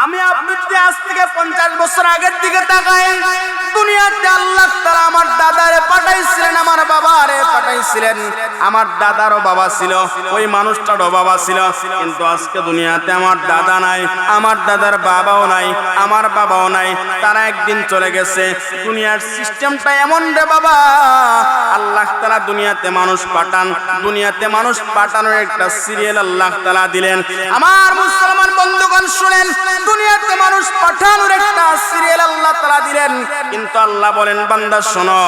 আমি আপনি যদি আজ থেকে 50 বছর আগের দিকে তাকাই, দুনিয়াতে আল্লাহ তাআলা আমার দাদারে পাঠাইছিলেন, আমার বাবারে পাঠাইছিলেন। আমার দাদারও বাবা ছিল, ওই মানুষটারও বাবা ছিল, কিন্তু আজকে দুনিয়াতে আমার দাদা নাই, আমার দাদার বাবাও নাই, আমার বাবাও নাই, তারা একদিন চলে গেছে। দুনিয়ার সিস্টেমটা এমন রে বাবা, আল্লাহ তাআলা দুনিয়াতে মানুষ পাঠান, দুনিয়াতে মানুষ পাঠানোর একটা সিরিয়াল আল্লাহ তাআলা দিলেন। আমার মুসলমান বন্ধুগণ শুনেন, দুনিয়াতে মানুষ পাঠানোর একটা সিরিয়াল আল্লাহ তাআলা দিলেন, কিন্তু আল্লাহ বলেন বান্দা শোনো,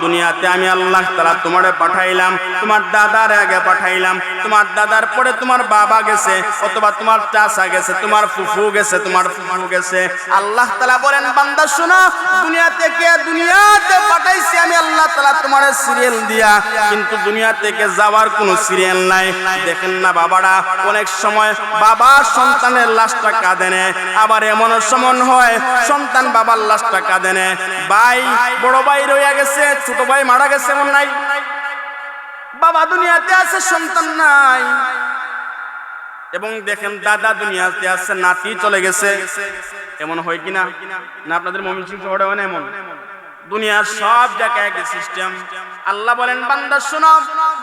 দুনিয়াতে আমি আল্লাহ তাআলা তোমারে পাঠাইলাম, তোমার দাদার আগে পাঠাইলাম, তোমার দাদার পরে তোমার বাবা গেছে, অথবা তোমার চাচা গেছে, তোমার ফুফু গেছে, তোমার ফুফু গেছে। আল্লাহ তাআলা বলেন বান্দা শোনো, দুনিয়াতে পাঠাইছি আমি আল্লাহ তাআলা তোমার সিরিয়াল দিয়া, কিন্তু দুনিয়া থেকে যাওয়ার কোনো সিরিয়াল নাই। দেখেন না বাবারা, অনেক সময় বাবা সন্তানের লাশটা কাঁদে নেয়, আবার এমন সময় হয় সন্তান বাবার লাশটা কাঁদে নেয়। ভাই বড় ভাই রইয়া গেছে, ছোট ভাই মারা গেছে, এমন নাই? বাবা দুনিয়াতে আছে, সন্তান নাই। এবং দেখেন দাদা দুনিয়াতে আছে, নাতি চলে গেছে, এমন হয় কিনা? না আপনাদের ময়মনসিংহ শহরে হয় না এমন? দুনিয়ার সব জায়গায় একই সিস্টেম। আল্লাহ বলেন বান্দা শোনো,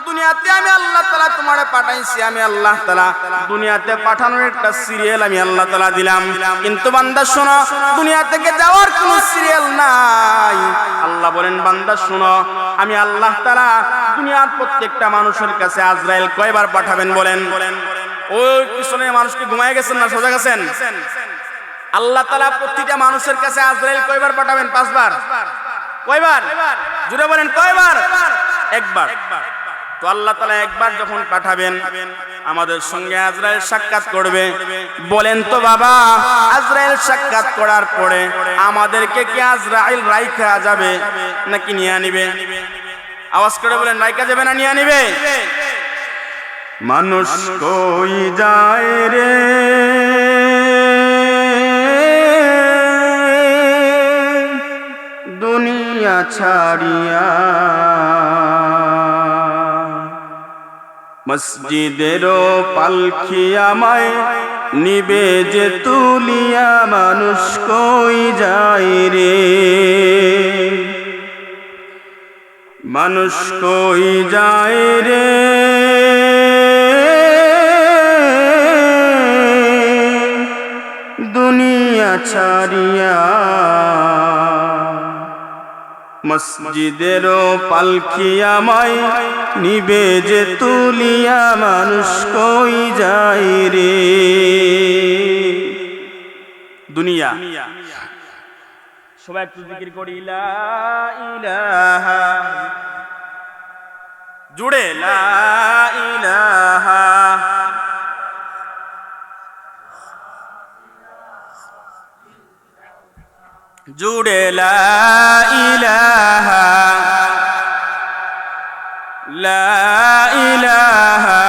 দুনিয়াতে আমি আল্লাহ তাআলা তোমারে পাঠাইছি, আমি আল্লাহ তাআলা দুনিয়াতে পাঠানোর একটা সিরিয়াল আমি আল্লাহ তাআলা দিলাম, কিন্তু বান্দা শোনো, দুনিয়া থেকে যাওয়ার কোনো সিরিয়াল নাই। আল্লাহ বলেন বান্দা শোনো, আমি আল্লাহ তাআলা দুনিয়ার প্রত্যেকটা মানুষের কাছে আজরাইল কয়বার পাঠাবেন বলেন? ওই পিছনে মানুষকে ঘুমায় গেছেন না সোজা গেছেন? আল্লাহ তাআলা প্রতিটা মানুষের কাছে আজরাইল কয়বার পাঠাবেন? 5 বার। কয়বার? জুড়ে বলেন কয়বার? একবার। তো আল্লাহ তাআলা একবার যখন পাঠাবেন, আমাদের সঙ্গে আজরাইল সাক্ষাৎ করবে। বলেন তো বাবা, আজরাইল সাক্ষাৎ করার পরে আমাদেরকে কি আজরাইল রাইখা যাবে নাকি নিয়ে নিবে? আওয়াজ করে বলেন, রাইখা যাবে না নিয়ে নিবে? মানুষ কই যায় রে দুনিয়া ছাড়িয়া, মসজিদেরও পালকি আমায় নিবে যে তুলিয়া, মানুষ কই যায় রে, মানুষ কই যায় রে দুনিয়া ছাড়িয়া, মসজিদেরও পালকি আমায় নিবে যে তুলিয়া, মানুষ কই যায় রে দুনিয়া। সবাই একটু জিকির করি লা ইলাহা, জুড়ে লা ইলাহা, জুড়ে লা ইলাহা, লা ইলাহা,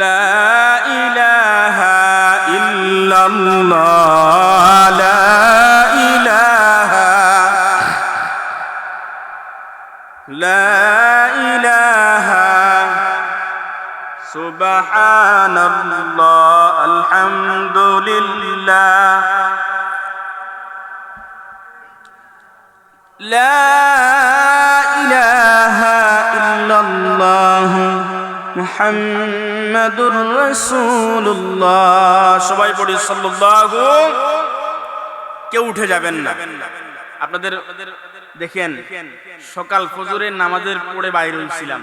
লা ইলাহা ইল্লাল্লাহ, লা ইলাহা, লা ইলাহা, সুবহানাল্লাহ, আলহামদুলিল্লাহ, লা ইলাহা ইল্লাল্লাহ, মুহাম্মাদুর রাসূলুল্লাহ। সবাই পড়ি সাল্লাল্লাহু। কেউ উঠে যাবেন না। আপনাদের দেখেন, সকাল ফজরের নামাজের পরে বাইরে হইছিলাম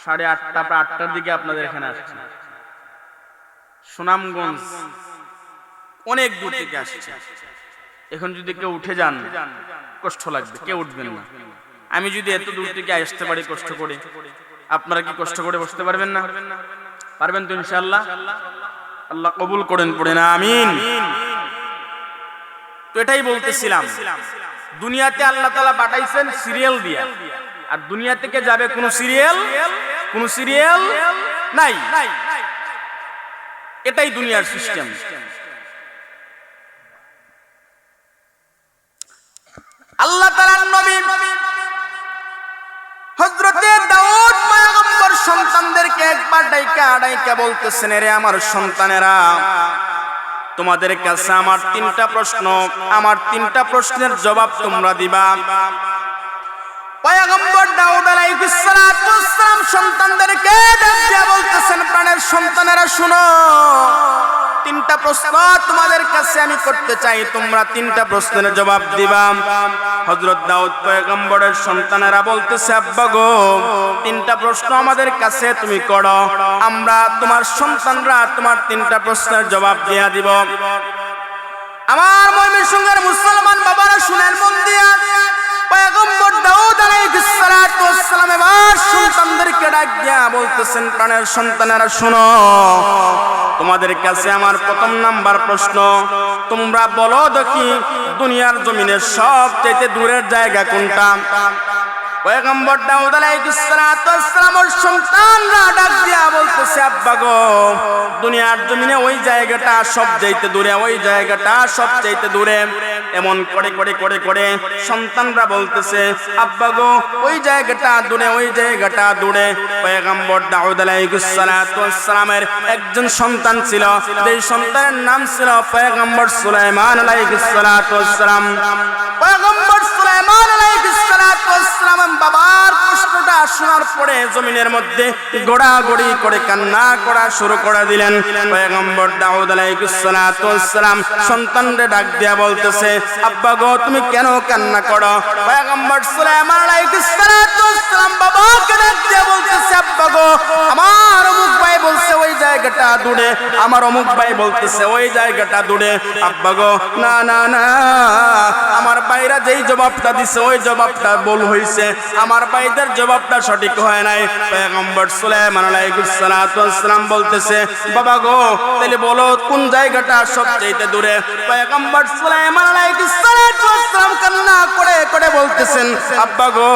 8:30 প্রায় 8টার দিকে আপনাদের এখানে আসছি। সুনামগঞ্জ অনেক দূর থেকে আসছে। এখন যদি কেউ উঠে যান কষ্ট লাগবে, কেউ উঠবেন না। আমি যদি এত দূর থেকে আসতে পারি কষ্ট করে, আপনারা কি কষ্ট করে বসতে পারবেন না? পারবেন তো ইনশাআল্লাহ? আল্লাহ কবুল করেন, পড়েন আমিন। তো এটাই বলতেছিলাম, দুনিয়াতে আল্লাহ তাআলা পাঠাইছেন সিরিয়াল দিয়া, আর দুনিয়া থেকে যাবে কোন সিরিয়াল নাই। এটাই দুনিয়ার সিস্টেম। আল্লাহ তাআলার নবী হযরতে দাউদ পয়গম্বর সন্তানদেরকে একবার ডাইকা ডাইকা বলতেছেন, রে আমার সন্তানেরা, তোমাদের কাছে আমার 3টা প্রশ্ন, আমার 3টা প্রশ্নের জবাব তোমরা দিবা। পয়গম্বর দাউদ আলাইহিস সালাম সন্তানদেরকে ডাক দিয়ে বলতেছেন, প্রাণের সন্তানেরা শুনো, 3টা প্রশ্ন তোমাদের কাছে আমি করতে চাই, তোমরা 3টা প্রশ্নের জবাব দিবা। হযরত দাউদ পয়গম্বরের সন্তানেরা বলতেছে, আব্বা গো, 3টা প্রশ্ন আমাদের কাছে তুমি করো, আমরা তোমার সন্তানরা তোমার 3টা প্রশ্নের জবাব দিয়া দিব। আমার ময়মনসিংহের মুসলমান বাবারা শুনেন মন দিয়া, পয়গম্বর দাউদ আলাইহিস সালাম এবার সন্তানদেরকে ডাক দিয়া বলতেছেন, প্রাণের সন্তানেরা শুনো, তোমাদের কাছে আমার প্রথম নাম্বার প্রশ্ন, তোমরা বলো দেখি দুনিয়ার জমিনের সবচেয়ে দূরের জায়গা কোনটা? পয়গম্বর দাউদ আলাইহিস সালামের সন্তানরা ডাক দিয়া বলতেছে, আব্বা গো, দুনিয়ার জমিনে ওই জায়গাটা সবচেয়ে দূরে, ওই জায়গাটা সবচেয়ে দূরে। এমন করে করে করে করে সন্তানরা বলতেছে, আব্বা গো, ওই জায়গাটা দূরে, ওই জায়গাটা দূরে। পয়গম্বর দাউদ আলাইহিস সালামের একজন সন্তান ছিল, যেই সন্তানের নাম ছিল পয়গম্বর সুলাইমান আলাইহিস সালাম। পয়গম্বর সুলাইমান আলাইহিস সালাম বাবার প্রশ্নটা শোনার পরে জমিনের মধ্যে গোড়াগড়ি করে কান্না করা শুরু করে দিলেন। পয়গম্বর দাউদ আলাইহিস সালাম সন্তানরে ডাক দিয়া বলতেছে, আব্বা গো, তুমি কেন কান্না করো? পয়গম্বর সুলাইমান আলাইহিস সালাম বাবাকে ডাক দিয়া বলতেছে, আব্বা গো, আমার অমুক ভাই বলছে ওই জায়গাটা দূরে, আমার অমুক ভাই বলতেছে ওই জায়গাটা দূরে। আব্বা গো, না না না, আমার ভাইরা যেই জবাবটা দিছে ওই জবাবটা ভুল হইছে, আমার ভাইদের জবাবটা সঠিক হয় নাই। পয়গম্বর সুলাইমান আলাইহিস সালাম বলতেছে, বাবা গো, তাহলে বলো কোন জায়গাটা সবচেয়ে দূরে? পয়গম্বর সুলাইমান আলাইহিস সালাম কান্না করে করে বলতেছেন, আব্বা গো,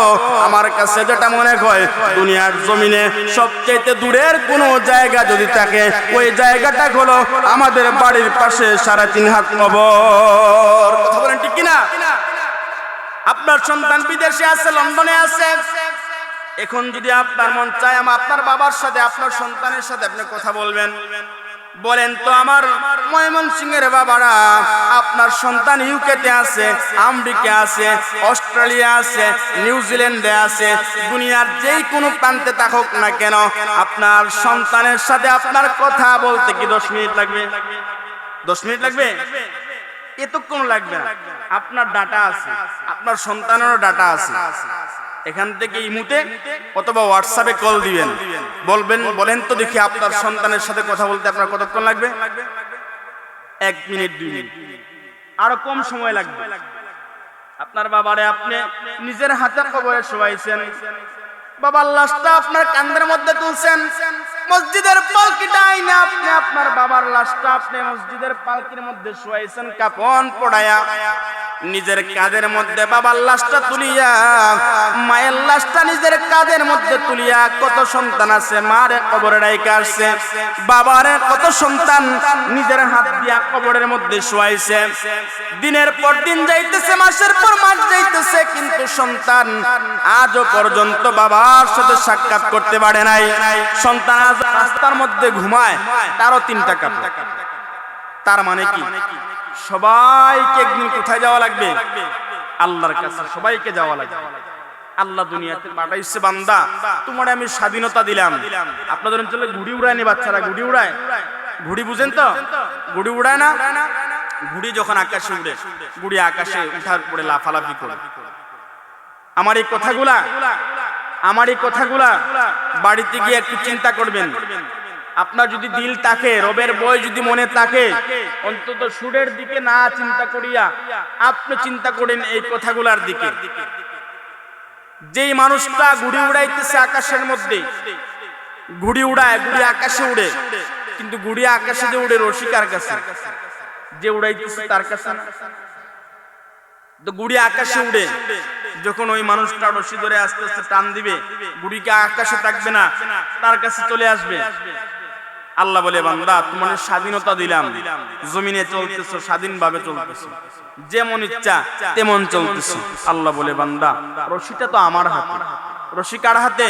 আমার কাছে যেটা মনে হয় দুনিয়ার জমিনে সবচেয়ে দূরের কোন জায়গা যদি থাকে, ওই জায়গাটা হলো আমাদের বাড়ির পাশে 3.5 হাত কবর। কথা বলেন ঠিক কিনা? আপনার সন্তান বিদেশে আছে, লন্ডনে আছে, এখন যদি আপনার মন চায় আপনার বাবার সাথে আপনার সন্তানের সাথে আপনি কথা বলবেন, বলেন তো আমার ময়মনসিংহের বাবারা, আপনার সন্তান ইউকেতে আছে, আমেরিকা আছে, অস্ট্রেলিয়া আছে, নিউজিল্যান্ডে আছে, দুনিয়ার যেই কোনো প্রান্তে থাকুক না কেন, আপনার সন্তানের সাথে আপনার কথা বলতে কি 10 মিনিট লাগবে? 10 মিনিট লাগবে? এতক্ষণ লাগবে না। আপনার ডাটা আছে, আপনার সন্তানেরও ডাটা আছে, এখান থেকে ইমুতে অথবা হোয়াটসঅ্যাপে কল দিবেন, বলবেন, বলেন তো দেখি আপনার সন্তানের সাথে কথা বলতে আপনার কতক্ষণ লাগবে? 1 মিনিট 2 মিনিট, আরো কম সময় লাগবে। আপনার বাবারে আপনি নিজের হাতে কবরে শোয়াইছেন, বাবার লাশটা আপনার কাঁধের মধ্যে তুলছেন, মসজিদের পালকিটা আইনা আপনি আপনার বাবার লাশটা আপনি মসজিদের পালকির মধ্যে শোয়াইছেন, কাফন পড়ায়া নিজের কাঁধের মধ্যে বাবার লাশটা তুলিয়া, মায়ের লাশটা নিজের কাঁধের মধ্যে তুলিয়া, কত সন্তান আছে মারে কবরে রাইখা আসছে, বাবারে কত সন্তান নিজের হাত দিয়া কবরের মধ্যে শোয়াইছে। দিনের পর দিন যাইতেছে, মাসের পর মাস যাইতেছে, কিন্তু সন্তান আজও পর্যন্ত বাবার সাথে সাক্ষাৎ করতে পারে নাই। সন্তান আজ রাস্তার মধ্যে ঘুমায়, তারও 3টা কাপড়। তার মানে কি? সবাইকে একদিন কোথায় যাওয়া লাগবে? আল্লাহর কাছে সবাইকে যাওয়া লাগবে। আল্লাহ দুনিয়াতে পাঠাইছে, বান্দা তোমারে আমি স্বাধীনতা দিলাম। আপনাদের অঞ্চলে ঘুড়ি উড়ায় নি বাচ্চারা? ঘুড়ি উড়ায়, ঘুড়ি বুঝেন তো? ঘুড়ি উড়ায় না? ঘুড়ি যখন আকাশে উড়ে, ঘুড়ি আকাশে উঠার পরে লাফালাফি করে। আমার এই কথাগুলা বাড়িতে গিয়ে একটু চিন্তা করবেন। আপনার যদি দিল থাকে, রবের বই যদি মনে থাকে, অন্তত সুরের দিকে না চিন্তা করিয়া আপনি চিন্তা করেন এই কথাগুলার দিকে। যেই মানুষটা ঘুড়ি উড়াইতেছে আকাশের মধ্যে, ঘুড়ি উড়ায়, ঘুড়ি আকাশে উড়ে, কিন্তু ঘুড়ি আকাশে যে উড়ে রশি কার কাছে? যে উড়াইতেছে তার কাছে না। তো ঘুড়ি আকাশে উড়ে, যখন ওই মানুষটা রশি ধরে আস্তে আস্তে টান দিবে, ঘুড়িকে আকাশে থাকবে না, তার কাছে চলে আসবে। আল্লাহ বলে, বান্দা তোমার স্বাধীনতা দিলাম, জমিনে চলতেছো, স্বাধীনভাবে চলতেছো, যেমন ইচ্ছা তেমন চলতেছো। আল্লাহ বলে, বান্দা রশিটা তো আমার হাতে, রশি কার হাতে?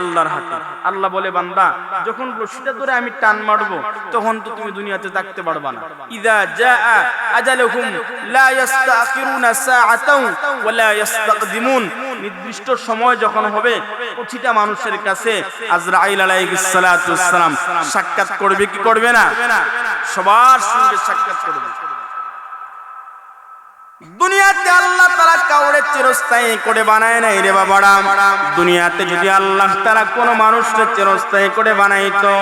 আল্লাহর হাতে। আল্লাহ বলে বান্দা যখন রশিটা ধরে আমি টান মারবো তখন তো তুমি দুনিয়াতে থাকতে পারবা না। ইযা জাআ আজালুহুম লা ইস্তাখিরুনা সাআতাও ওয়া লা ইস্তাকদিমুন। নির্দিষ্ট সময় যখন হবে প্রতিটা মানুষের কাছে আজরাইল আলাইহিস সালাতু ওয়াস সালাম সাক্ষাৎ করবে কি করবে না? সবার সঙ্গে সাক্ষাৎ করবে। দুনিয়াতে আল্লাহ তাআলা কাউরে চিরস্থায়ী করে বানায় নাই রে বাবারা। দুনিয়াতে যদি আল্লাহ তাআলা কোন মানুষকে চিরস্থায়ী করে বানাইতো,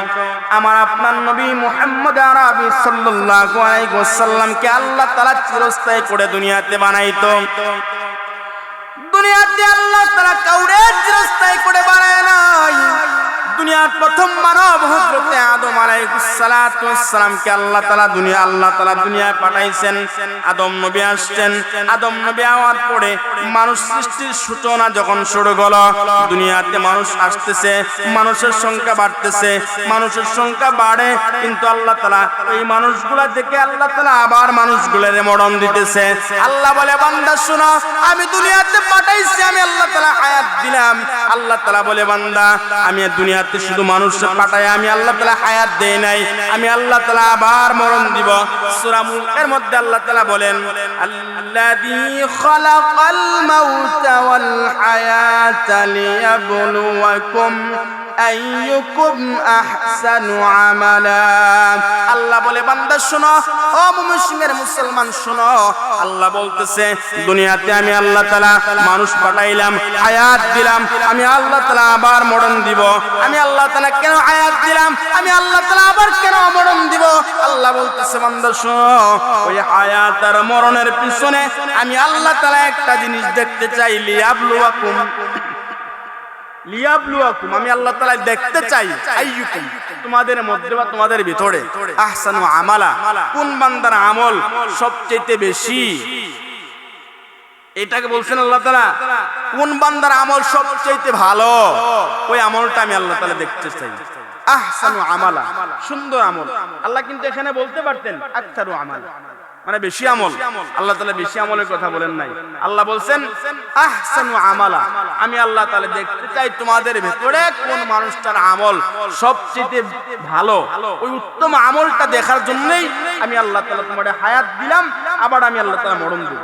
আমার আপনার নবী মুহাম্মদ আরবি সাল্লাল্লাহু আলাইহি ওয়াসাল্লামকে আল্লাহ তাআলা চিরস্থায়ী করে দুনিয়াতে বানাইতো। দুনিয়াতে আল্লাহ তাআলা কাউরে চিরস্থায়ী করে বানায় নাই। দুনিয়ার প্রথম মানব হযরতে আদম আলাইহিস সালাতু ওয়াস সালামকে আল্লাহ তাআলা দুনিয়ায় পাঠাইছেন। আদম নবী আসছেন। আদম নবী আওয়ার পরে মানুষ সৃষ্টির সূচনা যখন শুরু হলো, দুনিয়াতে মানুষ আসতেছে, মানুষের সংখ্যা বাড়তেছে, মানুষের সংখ্যা বাড়ে, কিন্তু আল্লাহ তাআলা এই মানুষগুলা দেখে আল্লাহ তাআলা আবার মানুষগুলোর মরণ দিতেছে। আল্লাহ বলে বান্দা শোনো, আমি দুনিয়াতে পাঠাইছি, আমি আল্লাহ তাআলা হায়াত দিলাম। আল্লাহ তাআলা বলে বান্দা আমি দুনিয়াতে শুধু মানুষকে পাঠাই, আমি আল্লাহ তাআলা হায়াত দেই নাই, আমি আল্লাহ তাআলা আবার মরণ দিব। সূরা মুলকের মধ্যে আল্লাহ তাআলা বলেন আল্লাযী খালাকাল মাউতা ওয়াল হায়াতা লিয়াবলুয়াকুম আইয়ুকুম আহসানু আমালা। আল্লাহ বলে বান্দা শোনো, ও মুমিনের মুসলমান শোনো, আল্লাহ বলতেছে দুনিয়াতে আমি আল্লাহ তাআলা মানুষ পাঠাইলাম, হায়াত দিলাম, আমি আল্লাহ তাআলা আবার মরণ দিব। আমি আল্লাহ তাআলা কেন হায়াত দিলাম, আমি আল্লাহ তাআলা আবার কেন মরণ দিব? আল্লাহ বলতেছে বান্দা শোনো, ওই হায়াত আর মরণের পিছনে আমি আল্লাহ তাআলা একটা জিনিস দেখতে চাই, লিয়াবলুয়াকুম, আমি আল্লাহ তাআলা দেখতে চাই আইয়ুকুম, তোমাদের মধ্যে বা তোমাদের ভিতরে আহসানু আমালা, কোন বান্দার আমল সবচেয়ে বেশি। এটাকে বলছেন আল্লাহ তাআলা, কোন বান্দার আমল সবচেয়ে ভালো, ওই আমলটা আমি আল্লাহ তাআলা দেখতে চাই। আহসানু আমালা, সুন্দর আমল। আল্লাহ কিন্তু এখানে বলতে পারতেন আকতারু আমাল, মানে বেশি আমল। আল্লাহ তাআলা বেশি আমলের কথা বলেন নাই। আল্লাহ বলছেন আহসানু আমালা, আমি আল্লাহ তাআলা দেখতে চাই তোমাদের ভেতরে কোন মানুষটার আমল সবচেয়ে ভালো। ওই উত্তম আমলটা দেখার জন্যই আমি আল্লাহ তাআলা তোমাদের হায়াত দিলাম, আবার আমি আল্লাহ তাআলা মরণ দেব।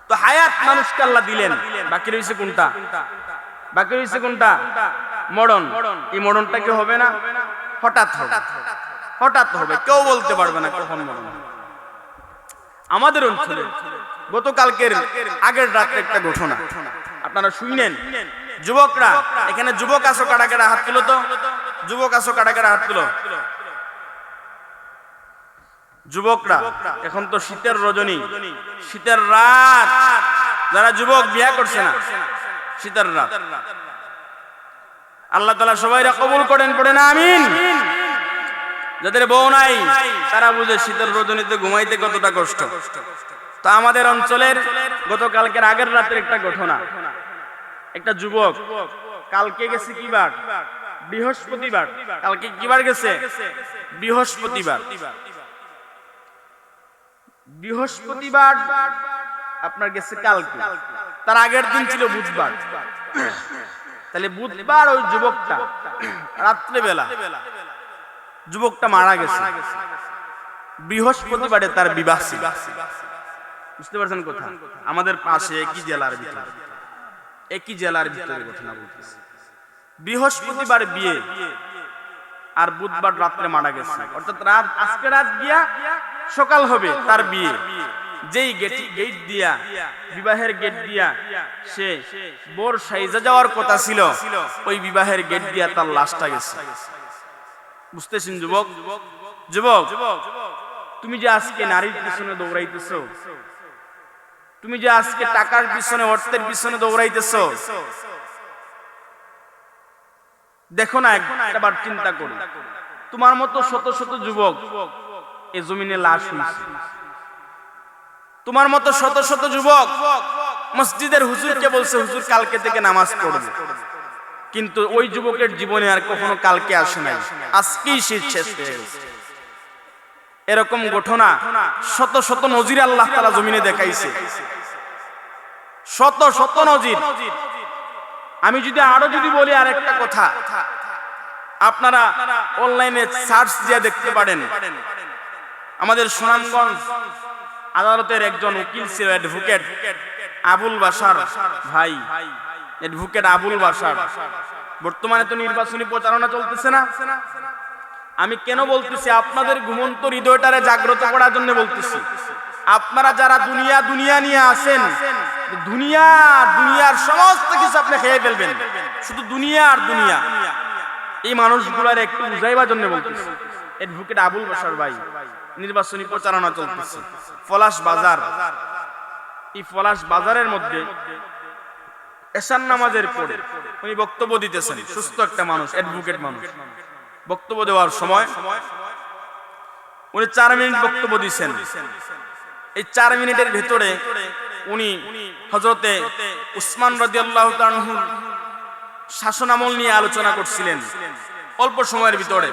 তো হায়াত মানুষকে আল্লাহ দিলেন, বাকি রয়েছে কোনটা? বাকি রয়েছে কোনটা? মরণ। এই মরণটা কি হবে না? হঠাৎ হবে, হঠাৎ হবে, কেউ বলতে পারবে না কখন মরণ। আমাদের অঞ্চলে গতকালকের আগের রাতে একটা ঘটনা আপনারা শুনেন। যুবকরা, এখানে যুবক আসো কাটা কাটা হাত তুলো তো, যুবক আসো কাটা কাটা হাত তুলো। যুবকরা, এখন তো শীতের রজনী, শীতের রাত, যারা যুবক বিয়া করছে না, শীতের রাত, আল্লাহ তাআলা সবাইরা কবুল করেন, পড়েন আমিন। যাদের বউ নাই তারা বুঝে শীতের রজনীতে ঘুমাইতে কতটা কষ্ট। তো আমাদের অঞ্চলের গতকালকের আগের রাতের একটা ঘটনা, একটা যুবক কালকে গেছে কি বার? বৃহস্পতিবার। কালকে কি বার গেছে? বৃহস্পতিবার। বৃহস্পতিবার আপনার গেছে কালকে, তার আগের দিন ছিল বুধবার। তাহলে বুধবার ওই যুবকটা রাত্রে বেলা যুবকটা মারা গেছে। বৃহস্পতিবারে তার বিবাহ ছিল। বুঝতে পারছেন কথা? আমাদের পাশে একই জেলার ভিতরে, একই জেলার ভিতরে ঘটনা বলতেছি। বৃহস্পতিবার বিয়ে আর বুধবার রাত্রে মারা গেছে, অর্থাৎ রাত, আজকে রাত গিয়া সকাল হবে তার বিয়ে। যেই গেট দিয়া, বিবাহের গেট দিয়া সে বোর সাইজা যাওয়ার কথা ছিল, ওই বিবাহের গেট দিয়া তার লাশটা গেছে। বুঝতেছেন যুবক? যুবক, তুমি যে আজকে নারীর পিছনে দৌড়াইতেছো, তুমি যে আজকে টাকার পিছনে, অর্থের পিছনে দৌড়াইতেছো, দেখো না একবার চিন্তা করো, তোমার মতো শত শত যুবক এই জমিনে লাশ হইছে। তোমার মতো শত শত যুবক মসজিদের হুজুরকে বলছে হুজুর কালকে থেকে নামাজ পড়বে, কিন্তু ওই যুবকের জীবনে আর কখনো কালকে আসে নাই, আজকেই সে শেষ হয়ে গেছে। এরকম ঘটনা শত শত নজির আল্লাহ তাআলা জমিনে দেখাইছে, শত শত নজির। আমি যদি বলি আরেকটা কথা, আপনারা অনলাইনে সার্চ দিয়ে দেখতে পারেন, আমাদের সুনামগঞ্জ আদালতের একজন উকিল ছিল অ্যাডভোকেট আবুল বাশার ভাই, অ্যাডভোকেট আবুল বাশার। বর্তমানে তো নির্বাচনী প্রচারণা চলতেছে না, আমি কেন বলতেছি, আপনাদের ঘুমন্ত হৃদয়টারে জাগ্রত করার জন্য বলতেছি। আপনারা যারা দুনিয়া নিয়ে আসেন, দুনিয়ার সমস্ত কিছু আপনি খেয়ে ফেলবেন, শুধু দুনিয়া আর দুনিয়া, এই মানুষগুলার একটু বুঝাইবার জন্য বলতেছি। অ্যাডভোকেট আবুল বাশার ভাই, নির্বাচনী প্রচারণা চলতেছে পলাশ বাজার, এই পলাশ বাজারের মধ্যে এশার নামাজের পরে উনি বক্তব্য দিতেছেন। সুস্থ একটা মানুষ, অ্যাডভোকেট মানুষ, বক্তব্য দেওয়ার সময় উনি 4 মিনিট বক্তব্য দিচ্ছেন। এই 4 মিনিটের ভিতরে উনি হযরতে উসমান রাদিয়াল্লাহু তাআলা আনহু শাসনামল নিয়ে আলোচনা করছিলেন। অল্প সময়ের ভিতরে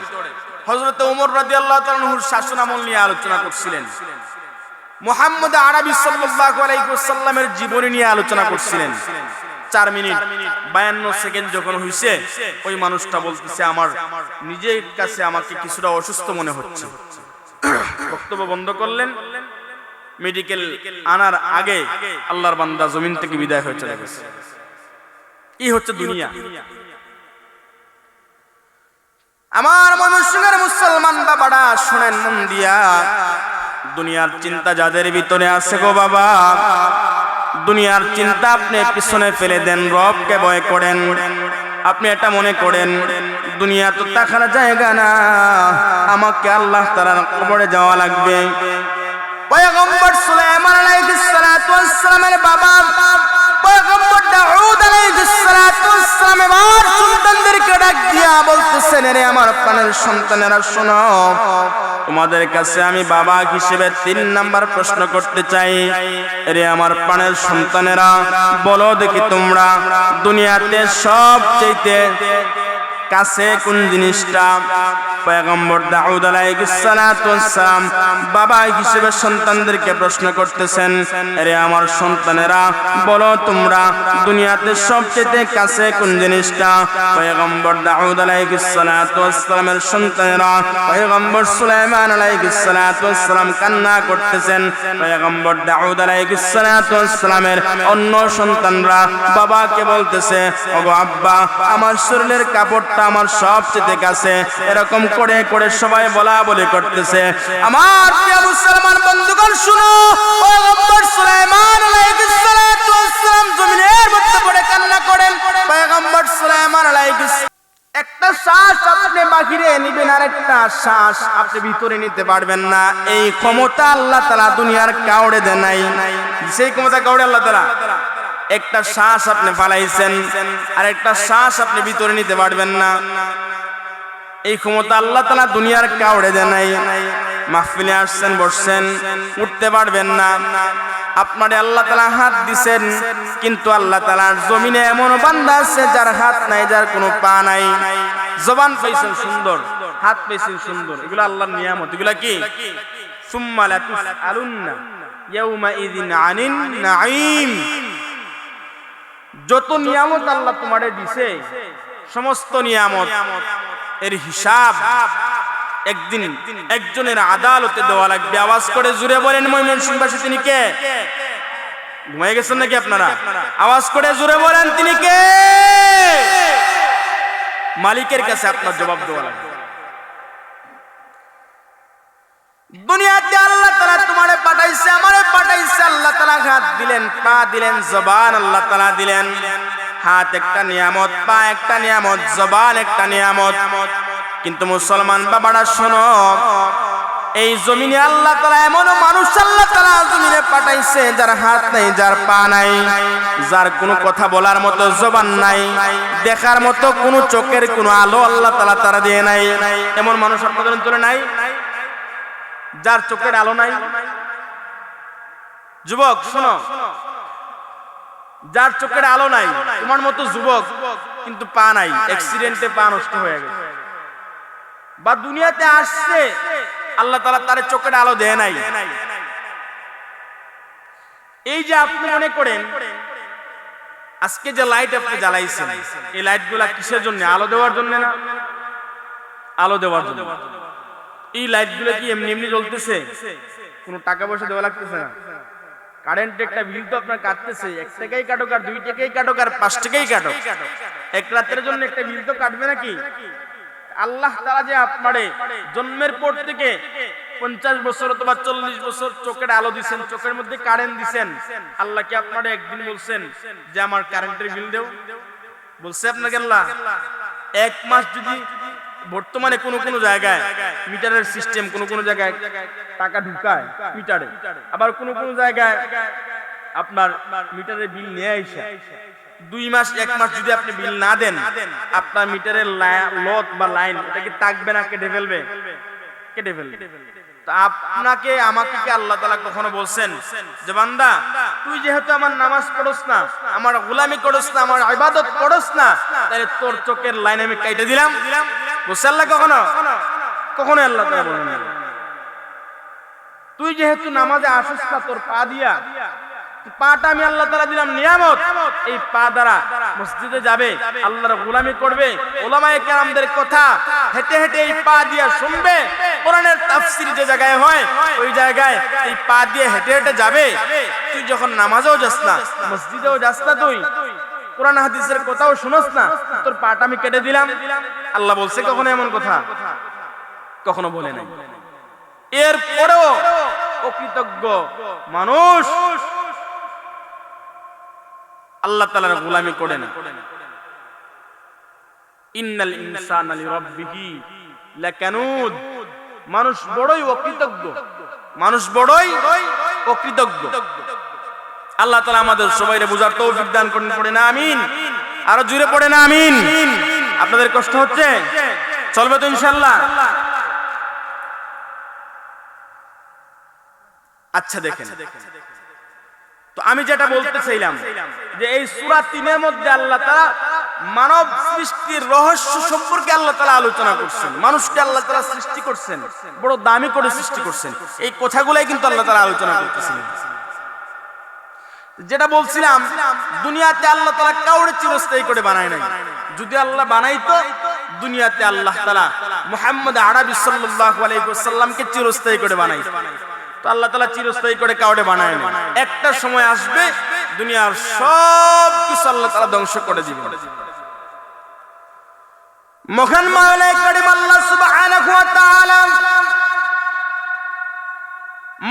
হযরতে ওমর রাদিয়াল্লাহু তাআলা আনহুর শাসনামল নিয়ে আলোচনা করছিলেন। মুহাম্মদ আরবি সাল্লাল্লাহু আলাইহি ওয়াসাল্লামের জীবনী নিয়ে আলোচনা করছিলেন। 4 মিনিট 52 সেকেন্ড যখন হইছে, ওই মানুষটা বলতেছে, আমার নিজের কাছে আমাকে কিছুটা অসুস্থ মনে হচ্ছে। বক্তব্য বন্ধ করলেন। মেডিকেল আনার আগে আল্লাহর বান্দা জমিন থেকে বিদায় হয়ে চলে গেছে। এই হচ্ছে দুনিয়া। আমার মনুষ্যের মুসলমান বাবারা শুনেন মন দিয়া, দুনিয়ার চিন্তা যাদের ভিতরে আছে গো বাবা, দুনিয়ার চিন্তা আপনি পিছনে ফেলে দেন, রবকে ভয় করেন। আপনি এটা মনে করেন দুনিয়া তো থাকার জায়গা না, আমাকে আল্লাহ তাআলার কবরে যাওয়া লাগবে। পয়গম্বর সুলাইমান আলাইহিস সালাতু ওয়াস সালামের বাবা পয়গম্বর দাউদ আলাইহিস সালাতু ওয়াস সালাম এবার সন্তানদেরকে ডাক দিয়া বলতেছেন, রে আমার প্রাণের সন্তানেরা শোনো, তোমাদের কাছে আমি বাবা হিসেবে 3 নাম্বার প্রশ্ন করতে চাই। রে আমার প্রাণের সন্তানেরা, বলো দেখি তোমরা দুনিয়াতে সবচেয়ে কাছে কোন জিনিসটা? পয়গম্বর দাউদ আলাইহিস সালাতু ওয়াস সালাম বাবা হিসেবে সন্তানদেরকে প্রশ্ন করতেছেন, আরে আমার সন্তানেরা বলো তোমরা দুনিয়াতে সবচেয়ে কাছে কোন জিনিসটা? পয়গম্বর দাউদ আলাইহিস সালাতু ওয়াস সালামের সন্তানেরা পয়গম্বর সুলাইমান আলাইহিস সালাতু ওয়াস সালাম কান্না করতেছেন। পয়গম্বর দাউদ আলাইহিস সালাতু ওয়াস সালামের অন্য সন্তানরা বাবাকে বলতেছে, ওগো আব্বা, আমার শরীরের কাপড়টা আমার সবচেয়ে কাছে। এরকম করে করে সবাই বলা বলে করতেছে। আমার প্রিয় মুসলমান বন্ধুগণ শুনো, পয়গম্বর সুলাইমান আলাইহিস সালাতু ওয়াস সালাম জমিনের মধ্যে পড়ে কান্না করেন। পয়গম্বর সুলাইমান আলাইহিস একটা শ্বাস আপনি বাহিরে নিবেন, আর একটা শ্বাস আপনি ভিতরে নিতে পারবেন না। এই ক্ষমতা আল্লাহ তাআলা দুনিয়ার কাউরে দেন নাই। সেই ক্ষমতা কাউরে আল্লাহ তাআলা, একটা শ্বাস আপনি ফালাইছেন আর একটা শ্বাস আপনি ভিতরে নিতে পারবেন না। এই ক্ষমতা আল্লাহ তাআলা দুনিয়ার কাউরে দেন নাই। মাহফিলে আসছেন, বসছেন, উঠতে পারবেন না। আপনারে আল্লাহ তাআলা হাত দিবেন, কিন্তু আল্লাহ তাআলার জমিনে এমন বান্দা আছে যার হাত নাই, যার কোনো পা নাই। জবান পাইছেন সুন্দর, হাত পাইছেন সুন্দর, এগুলো আল্লাহর নিয়ামত। এগুলা কি? সুম্মা লা তুসআলুন্না ইয়াউমা ইযিন আনিন নাঈম। যত নিয়ামত আল্লাহ তোমারে দিছে, সমস্ত নিয়ামত এর হিসাব একদিন একজনের আদালতে দেওয়া লাগবে। আওয়াজ করে জুড়ে বলেন ময়মনসিংহবাসী, তিনি কে? ঘুমিয়ে গেছেন নাকি আপনারা? আওয়াজ করে জুড়ে বলেন, তিনি কে? মালিকের কাছে আপনার জবাব দেওয়া লাগবে। দুনিয়াতে আল্লাহ তাআলা তোমারে পাঠাইছে, আমারে পাঠাইছে। আল্লাহ তাআলা হাত দিলেন, পা দিলেন, জবান আল্লাহ তাআলা দিলেন। হাত একটা নিয়ামত, পা একটা নিয়ামত, জবান একটা নিয়ামত। কিন্তু মুসলমান বাবারা শোনো, এই জমিনে আল্লাহ তাআলা এমন মানুষ আল্লাহ তাআলা জমিনে পাঠাইছে যার হাত নাই, যার পা নাই, যার কোনো কথা বলার মতো জবান নাই, দেখার মতো কোনো চোখের কোনো আলো আল্লাহ তাআলা তারা দিয়ে নাই। এমন মানুষ আপনাদের অঞ্চলে নাই যার চোখের আলো নাই? যুবক শোনো, যার চোখের আলো নাই, তোমার মতো যুবক কিন্তু পা নাই, অ্যাক্সিডেন্টে পা নষ্ট হয়ে গেছে, বা দুনিয়াতে আসছে আল্লাহ তাআলা তার চোখের আলো দেয় নাই। এই যে আপনি মনে করেন আজকে যে লাইট আপনি জ্বালাইছেন, এই লাইটগুলা কিসের জন্য? আলো দেওয়ার জন্য না? আলো দেওয়ার জন্য। এই লাইটগুলো কি এমনি এমনি জ্বলতেছে? কোনো টাকা পয়সা দেওয়া লাগতেছে না। কারেন্ট একটা বিল তো আপনার কাটতেছে, 1 টাকাই কাটুক আর 2 টাকাই কাটুক আর 5 টাকাই কাটুক, এক রাতের জন্য একটা বিল তো কাটবে নাকি? আল্লাহ তাআলা যে আপনারে জন্মের পর থেকে 50 বছর অথবা 40 বছর চোখের আলো দিবেন, চোখের মধ্যে কারেন্ট দিবেন, আল্লাহ কি আপনারে একদিন বলছেন যে আমার কারেন্টের বিল দাও? বলছে আপনাকে আল্লাহ? 1 মাস যদি বর্তমানে কোন কোন জায়গায় মিটারের সিস্টেম, কোন কোন জায়গায় টাকা ঢুকায় মিটারে, আবার কোন কোন জায়গায় আপনার মিটারের বিল নিয়ে আইসা 2 মাস 1 মাস যদি আপনি বিল না দেন, আপনার মিটারের লট বা লাইন এটা কি থাকবে না কেটে ফেলবে? কেটে ফেলবে। তো আপনাকে আমাকে কি আল্লাহ তাআলা কখনো বলছেন যে বান্দা তুই যেহেতু আমার নামাজ পড়ছ না, আমার গোলামি করছ না, আমার ইবাদত করছ না, তাহলে তোর চোখের লাইন আমি কেটে দিলাম? বলছে আল্লাহ কখনো? কখনো আল্লাহ তাআলা বলেন না। তুই যেহেতু নামাজে আসিস না, তোর পা দিয়া, পাটা আমি আল্লাহ তাআলা দিলাম নিয়ামত, এই পা দ্বারা মসজিদে যাবে, আল্লাহর গোলামি করবে, উলামায়ে কেরামদের কথা হেঁটে হেঁটে এই পা দিয়া শুনবে, কোরআনের তাফসীর যে জায়গায় হয় ওই জায়গায় এই পা দিয়ে হেঁটে হেঁটে যাবে। তুই যখন নামাজেও যাস না, মসজিদেও যাস না, তুই কোরআন হাদিসের কথাও শুনস না, তোর পাটা আমি কেটে দিলাম? আল্লাহ বলছে কখনো এমন কথা? কখনো বলে নাই। এরপরেও অকৃতজ্ঞ মানুষ আল্লাহ তাআলার গোলামি করে না। ইন্নাল ইনসানা লিরাব্বিহি লাকানুদ। মানুষ বড়ই অকৃতজ্ঞ, মানুষ বড়ই অকৃতজ্ঞ। আল্লাহ তাআলা আমাদের সবাইকে বুঝার তৌফিক দান করুন। পড়ে না আমিন? আরো জোরে পড়ে না আমিন? আপনাদের কষ্ট হচ্ছে? চলবে তো ইনশাআল্লাহ? আচ্ছা দেখেন, তো আমি যেটা বলতে চাইলাম যে এই সূরা 3 এর মধ্যে আল্লাহ তাআলা মানব সৃষ্টির রহস্য সম্পর্কে আল্লাহ তাআলা আলোচনা করছেন। মানুষকে আল্লাহ তাআলা সৃষ্টি করছেন, বড় দামি করে সৃষ্টি করছেন। এই কথাগুলাই কিন্তু আল্লাহ তাআলা আলোচনা করতেছেন। যেটা বলছিলাম, দুনিয়াতে আল্লাহ তাআলা কাউরে চিরস্থায়ী করে বানায় নাই। যদি আল্লাহ বানাইতো, দুনিয়াতে আল্লাহ তাআলা মুহাম্মদ আরবি সাল্লাল্লাহু আলাইহি ওয়াসাল্লামকে চিরস্থায়ী করে বানাইতো। তো আল্লাহ তাআলা চিরস্থায়ী করে কাউরে বানায় না। একটা সময় আসবে দুনিয়ার সব কিছু আল্লাহ তাআলা ধ্বংস করে দিবেন। মহান মাওলা করিম আল্লাহ সুবহানাহু ওয়া তাআলা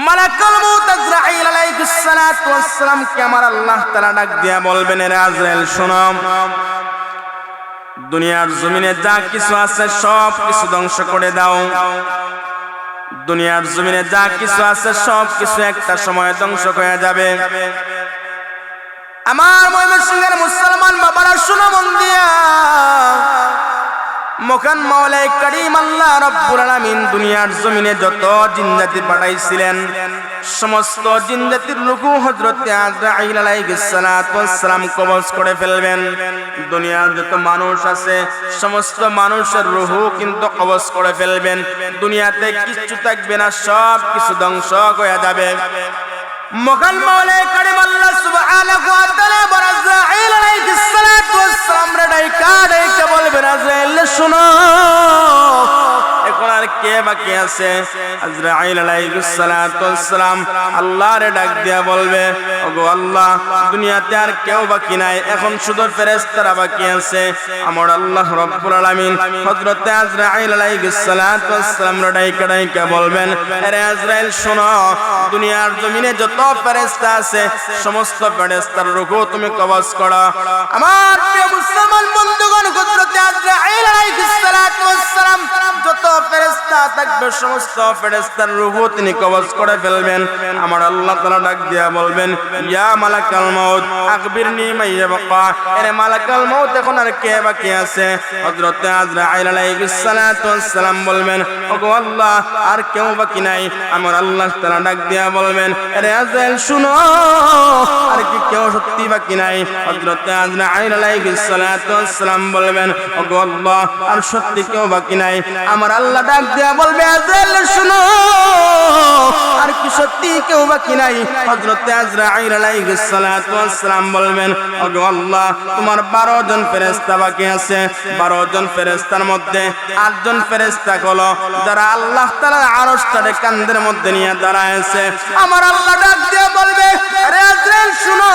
মালাকুল মউত আজরাইল আলাইহিস সালাতু ওয়াস সালাম কে আমার আল্লাহ তাআলা ডাক দিয়া বলবেন, রে আজরাইল শোনো, দুনিয়ার জমিনে যা কিছু আছে সব কিছু ধ্বংস করে দাও। দুনিয়ার জমিনে যা কিছু আছে সব কিছু একটা সময় ধ্বংস হয়ে যাবে। আমার ময়মনসিংহের মুসলমান বাবারা শোনো মন দিয়া, মহান মাওলা করিম আল্লাহ রাব্বুল আলামিন দুনিয়ার জমিনে যত জিন্নাতি পাঠাইছিলেন, সমস্ত জিন্নাতির রূহ হযরত আজরাইল আলাইহিস সালাতু ওয়াস সালাম কবজ করে ফেলবেন। দুনিয়ার যত মানুষ আছে সমস্ত মানুষের রূহ কিন্তু কবজ করে ফেলবেন। দুনিয়াতে কিছু থাকবে না, সব কিছু ধ্বংস হয়ে যাবে। মহান মাওলা করিম আল্লাহ সুবহানাহু ওয়া তাআলা আজরাইল আলাইহিস সালাতু ওয়াস সালাম রে ডাইকা বলবেন, আজরাইল শোনো, এখন আর কে বাকি আছে? আজরাইল আলাইহিস সালাতু ওয়াস সালাম আল্লাহর ডাক দিয়া বলবে, ওগো আল্লাহ, দুনিয়াতে আর কেউ বাকি নাই, এখন শুধু ফেরেশতারা বাকি আছে। আমার আল্লাহ রাব্বুল আলামিন হযরত আজরাইল আলাইহিস সালাতু ওয়াস সালাম রে ডাইকা বলবেন, আরে আজরাইল শোনো, দুনিয়ার জমিনে যত ফেরেশতা আছে সমস্ত ফেরেশতার রূহ তুমি কবজ করো। আমার প্রিয় মুসলমান বন্ধুগণ, হযরত আজরাইল আলাইহিস সালাতু ওয়াস সালাম যত ফেরেশতা থাকবে সমস্ত ফেরেশতার রূহ তিনি কবজ করে ফেলবেন। আমার আল্লাহ তাআলা ডাক দিয়া বলবেন, ইয়া মালাকাল মাউত আখবিরনি মা ইয়াবকা। আরে মালাকাল মাউত, এখন আর কে বাকি আছে? হযরত আজরাইল আলাইহিস সালাতু ওয়াস সালাম বলবেন, ওগো আল্লাহ, আর কেউ বাকি নাই। আমার আল্লাহ তাআলা ডাক দিয়া বলবেন, আরে আজরাইল শুনো, আর কি কেউ সত্যি বাকি নাই? হযরত আজরাইল আলাইহিস সালাতু ওয়াস সালাম বলবেন, ওগো আল্লাহ, আর সত্যি কেউ বাকি নাই। আমার আল্লাহ ডাক দিয়া বলবে, আজরাইল শুনো, আর কি সত্যি কেউ বাকি নাই। হযরতে আজরাইল আলাইহিস সালাতু ওয়াস সালাম বলবেন, ওগো আল্লাহ, তোমার 12 জন ফেরেশতা বাকি আছে। 12 জন ফেরেশতার মধ্যে 8 জন ফেরেশতা হলো যারা আল্লাহ তাআলার আরশটারে কাঁধের মধ্যে নিয়ে দাঁড়ায় আছে। আমার আল্লাহ ডাক দিয়ে বলবে, আরে আজরাইল শুনো,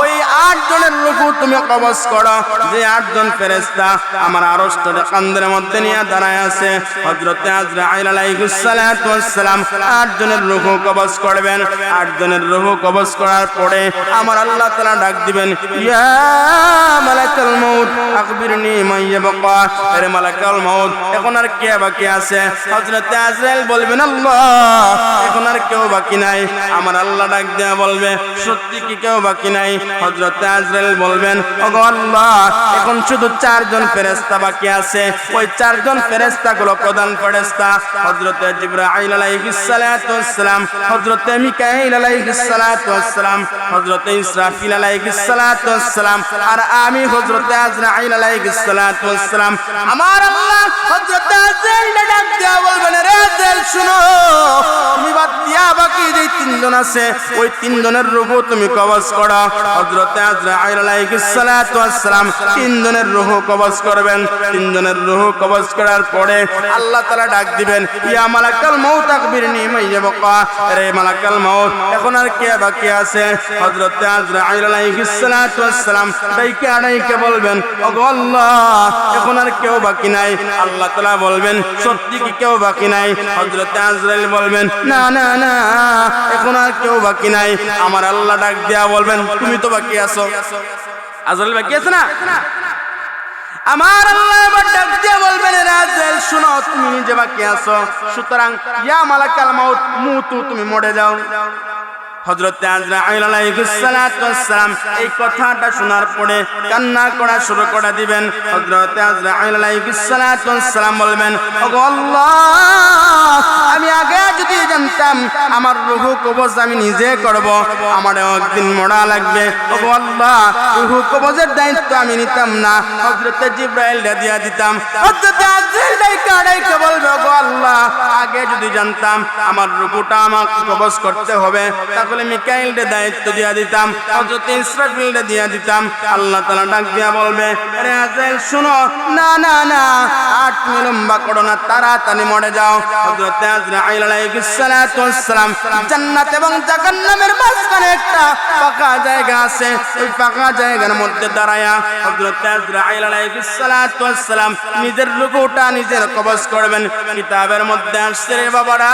ওই 8 জনের রূহ তুমি কবজ করো, যে 8 জন ফেরেশতা আমার আরশটারে কাঁধের মধ্যে নিয়ে দাঁড়ায় আছে। হযরতে আজরাইল আলাইহিস সালাতু ওয়াস সালাম 8 জনের রূহ কবজ করবেন। 8 জনের রূহ কবজ করার পরে আমার আল্লাহ তাআলা ডাক দিবেন, ইয়া মালাকুল মউত আখবিরনি মান ইয়াবকা। আরে মালাকুল মউত, এখন আর কে বাকি আছে? হযরতে আজরাইল বলবেন, আল্লাহ, এখন আর কেউ বাকি নাই। আমার আল্লাহ ডাক দিয়ে বলবে, সত্যি কি কেউ বাকি নাই? হযরতে আজরাইল বলবেন, ওগো আল্লাহ, এখন শুধু 4 জন ফেরেশতা বাকি আছে। ওই 4 জন ফেরেশতা গুলো প্রধান ফেরেশতা হযরতে জিবরাইল আলাইহিস সালাতু ওয়াস সালাম, হযরতে মিকাইল আলাইহিস সালাতু ওয়াস সালাম, হযরতে ইসরাফিল আলাইহিস সালাতু ওয়াস সালাম, আর আমি হযরতে আজরাইল আলাইহিস সালাতু ওয়াস সালাম। আমার আল্লাহ হযরতে আজরাইল ডাক দিয়া বলবেন, রে আজরাইল শুনো, তুমি বাদ দিয়া বাকি যে 3 জন আছে, ওই 3 জনের রূহ তুমি কবজ করো। হযরতে আজরাইল আলাইহিস সালাতু ওয়াস সালাম 3 জনের রূহ কবজ করবেন। 3 জনের রূহ কবজ করার পরে আল্লাহ তাআলা ডাক দিবেন, ইয়া মালাকুল মউত আখবিরনি মান ইয়াবকা। রে মালাকুল মউত, এখন আর কে বাকি আছে? হযরতে আজরাইল আলাইহিস সালাতু ওয়াস সালাম ডাইকে বলবেন, ওগো আল্লাহ, এখন আর কেউ বাকি নাই। আল্লাহ তাআলা বলবেন, সত্যি কি কেউ বাকি নাই? হযরতে আজরাইল বলবেন, না না না, এখন আর কেউ বাকি নাই। আমার আল্লাহ ডাক দিয়া বলবেন, তুমি তো বাকি আছো। আজরাইল বাকি আছে না? আমার আল্লাহ এবার ডাক দিয়ে বলবেন, আজরাইল শুনো, তুমি নিজে বাকি আছো, সুতরাং ইয়া মালাকুল মউত মুতু, তুমি মরে যাও। হযরতে আজরাইল আলাইহিস সালাতু ওয়াস সালাম এই কথাটা শোনার পরে কান্না করা শুরু করে দিবেন। হযরতে আজরাইল আলাইহিস সালাতু ওয়াস সালাম বলবেন, ওগো আল্লাহ, আমি আগে যদি জানতাম আমার রূহ কবজ আমি নিজে করব, আমারও একদিন মরা লাগবে। ওগো আল্লাহ, রূহ কবজের দায়িত্ব আমি নিতাম না, হযরতে জিবরাইল দিয়া দিতাম। হযরতে আজরাইল ডাইকে বলবে, ওগো আল্লাহ, আগে যদি জানতাম আমার রূহটা আমাকে কবজ করতে হবে, তাহলে মিকাইল দায়িত্ব দিয়া দিতাম, হযরতে ইসরাফিল দিয়া দিতাম। আল্লাহ তাআলা ডাক দিয়া বলবে, আরে আজরাইল শুনো, না না না, আর তুমি লম্বা করো না, তাড়াতাড়ি মরে যাও। হযরতে আজরাইল আলাইহিস সালাতু ওয়াস সালাম জান্নাত এবং জাহান্নামের মাঝখানে একটা ফাঁকা জায়গা আছে, ওই ফাঁকা জায়গার মধ্যে দাঁড়ায়া হযরতে আজরাইল আলাইহিস সালাতু ওয়াস সালাম নিজের রূহটা নিজের কবজ করবেন। কিতাবের মধ্যে আসছে রে বাবারা,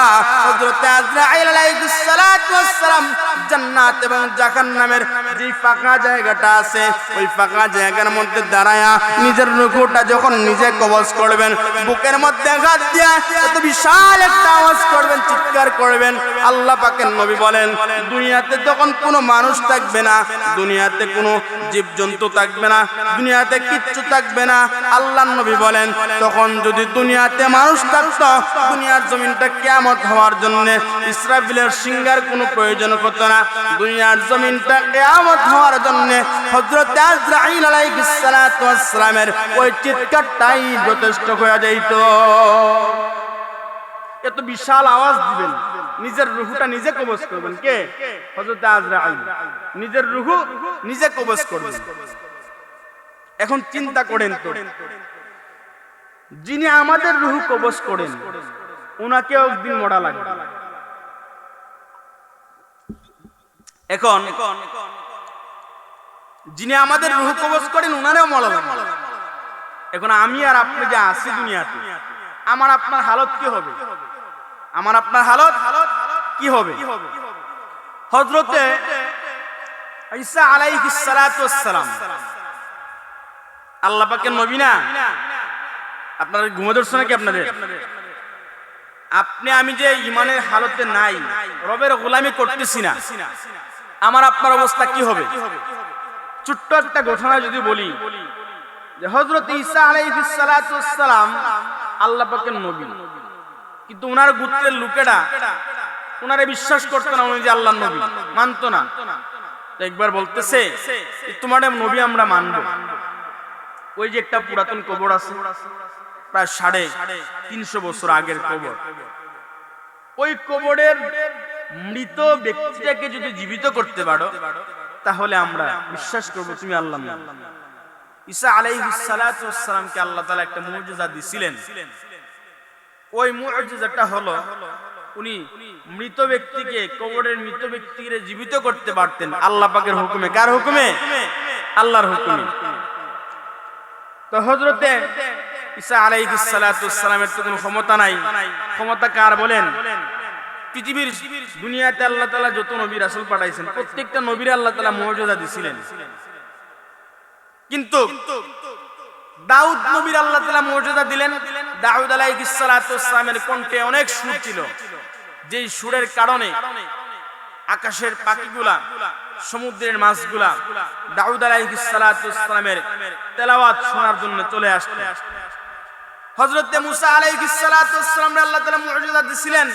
হযরতে আজরাইল আলাইহিস সালাতু ওয়াস সালাম জান্নাত এবং জাহান্নামের যে ফাঁকা জায়গাটা আছে, ওই ফাঁকা জায়গার মধ্যে দাঁড়ায়া নিজের রূহটা যখন নিজে কবজ করবেন, বুকের মধ্যে হাত দিয়া এত বিশাল একটা আওয়াজ করবেন, চিৎকার করবেন। আল্লাহ পাকের নবী বলেন, দুনিয়াতে যখন কোনো মানুষ থাকবে না, দুনিয়াতে কোনো জীবজন্তু থাকবে না, দুনিয়াতে কিচ্ছু থাকবে না, আল্লাহর নবী বলেন, তখন যদি দুনিয়াতে মানুষ থাকতো, দুনিয়ার জমিনটা কিয়ামত হওয়ার জন্য ইসরাফিলের সিংহার কোনো প্রয়োজন হতো না। দুনিয়ার জমিনটা কিয়ামত হওয়ার জন্য হযরত আজরাইল আলাইহিস সালাতু ওয়াস সালামের ওই চিৎকারটাই যথেষ্ট হয়ে যাইত। এত বিশাল আওয়াজ দিবেন, নিজের রূহটা নিজে কবজ করবেন। কে? হযরত আজরাইল নিজের রূহ নিজে কবজ করবেন। এখন চিন্তা করেন তো, যিনি আমাদের রূহ কবজ করেন, উনাকে একদিন মরা লাগবে। এখন যিনি আমাদের রূহ কবজ করেন, উনারও মরা লাগবে। এখন আমি আর আপনি যে আছি দুনিয়াতে, আমার আপনার হালত কি হবে? আমার আপনার হালত কি হবে? হযরতে ঈসা আলাইহিস সালাতু ওয়াস সালাম আল্লাহ পাকের নবী না? আপনারা ঘুমে ধরছে নাকি আপনাদের? আপনি আমি যে ঈমানের হালতে নাই, রবের গোলামি করতেছি না, আমার আপনার অবস্থা কি হবে? ছোট্ট একটা ঘটনা যদি বলি, যে হযরত ঈসা আলাইহিস সালাতু ওয়াস সালাম আল্লাহ পাকের নবী, কিন্তু উনার গোত্রের লোকেরা উনারে বিশ্বাস করতো না, উনি যে আল্লাহর নবী মানতো না। তো একবার বলতেছে, তোমার নবী আমরা মানবো। ওই যে একটা পুরাতন কবর আছে, প্রায় 350 বছর আগের কবর, ওই কবরের মৃত ব্যক্তিটাকে যদি জীবিত করতে পারো তাহলে আমরা বিশ্বাস করব তুমি আল্লাহ। ঈসা আলাইহিস সালাতু ওয়াস সালামকে আল্লাহ তাআলা একটা মুজিজা দিয়েছিলেন। ওই মুজিজাটা হলো উনি মৃত ব্যক্তিকে, কবরের মৃত ব্যক্তিকে জীবিত করতে পারতেন আল্লাহ পাকের হুকুমে। কার হুকুমে? আল্লাহর হুকুমে। তো হযরতে ঈসা আলাইহিস সালাতু ওয়াস সালামের তো কোনো ক্ষমতা নাই। ক্ষমতা কার বলেন? পৃথিবীর দুনিয়াতে আল্লাহ তাআলা যত নবী রাসূল পাঠাইছেন প্রত্যেকটা নবীরে আল্লাহ তাআলা মুজিজা দিয়েছিলেন। কিন্তু দাউদ নবীর আল্লাহ তাআলা মুজিজা দিলেন। দাউদ আলাইহিস সালাতু ওয়াস সালামের কণ্ঠে অনেক সুর ছিল, যেই সুরের কারণে আকাশের পাখিগুলা, সমুদ্রের মাছগুলা দাউদ আলাইহিস সালাতু ওয়াস সালামের তেলাওয়াত শোনার জন্য চলে আসতো। হযরতে মুসা আলাইহিস সালাতু ওয়াস সালামকে আল্লাহ তাআলা মুজিজা দিয়েছিলেন।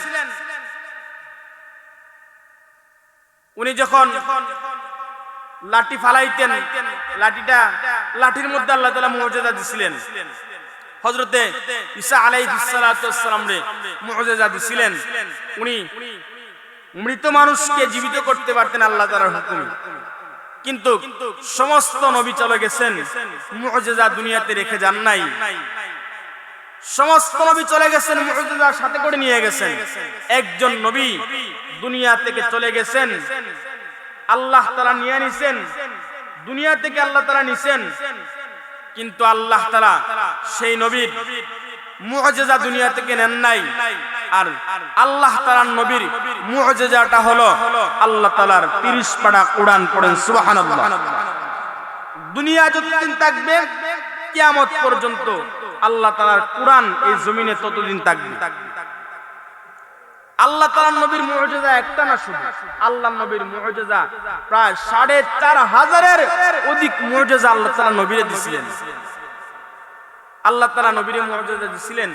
উনি যখন লাঠি ফালাইতেন, লাঠির মধ্যে আল্লাহ তাআলা মুজিজা দিয়েছিলেন। হযরতে ঈসা আলাইহিস সালাতু ওয়াস সালামকে মুজিজা দিয়েছিলেন। উনি মৃত মানুষকে জীবিত করতে পারতেন আল্লাহ তাআলার হুকুমে। কিন্তু সমস্ত নবী চলে গেছেন, মুজিজা দুনিয়াতে রেখে যান নাই। সমস্ত নবী চলে গেছেন, মুজিজা সাথে করে নিয়ে গেছেন। একজন নবী দুনিয়া থেকে চলে গেছেন, আল্লাহ তাআলা নিয়ে নিছেন, দুনিয়া থেকে আল্লাহ তাআলা নিছেন। কিন্তু আল্লাহ তাআলা সেই নবীর মুজিজা দুনিয়া থেকে নেন নাই। আর আল্লাহ তাআলার নবীর মুজিজাটা হলো আল্লাহ তাআলার 30 পারা কোরআন। পড়েন সুবহানাল্লাহ। দুনিয়া যতদিন থাকবে কিয়ামত পর্যন্ত আল্লাহ তাআলার কোরআন এই জমিনে ততদিন থাকবে। আল্লাহ তাআলার নবীর মুজিজা একটা না, শুধু আল্লাহর নবীর মুজিজা প্রায় 4500-এর অধিক মুজিজা আল্লাহ তাআলা নবীরে দিয়েছিলেন। আল্লাহ তাআলা নবীরে মুজিজা দিয়েছিলেন।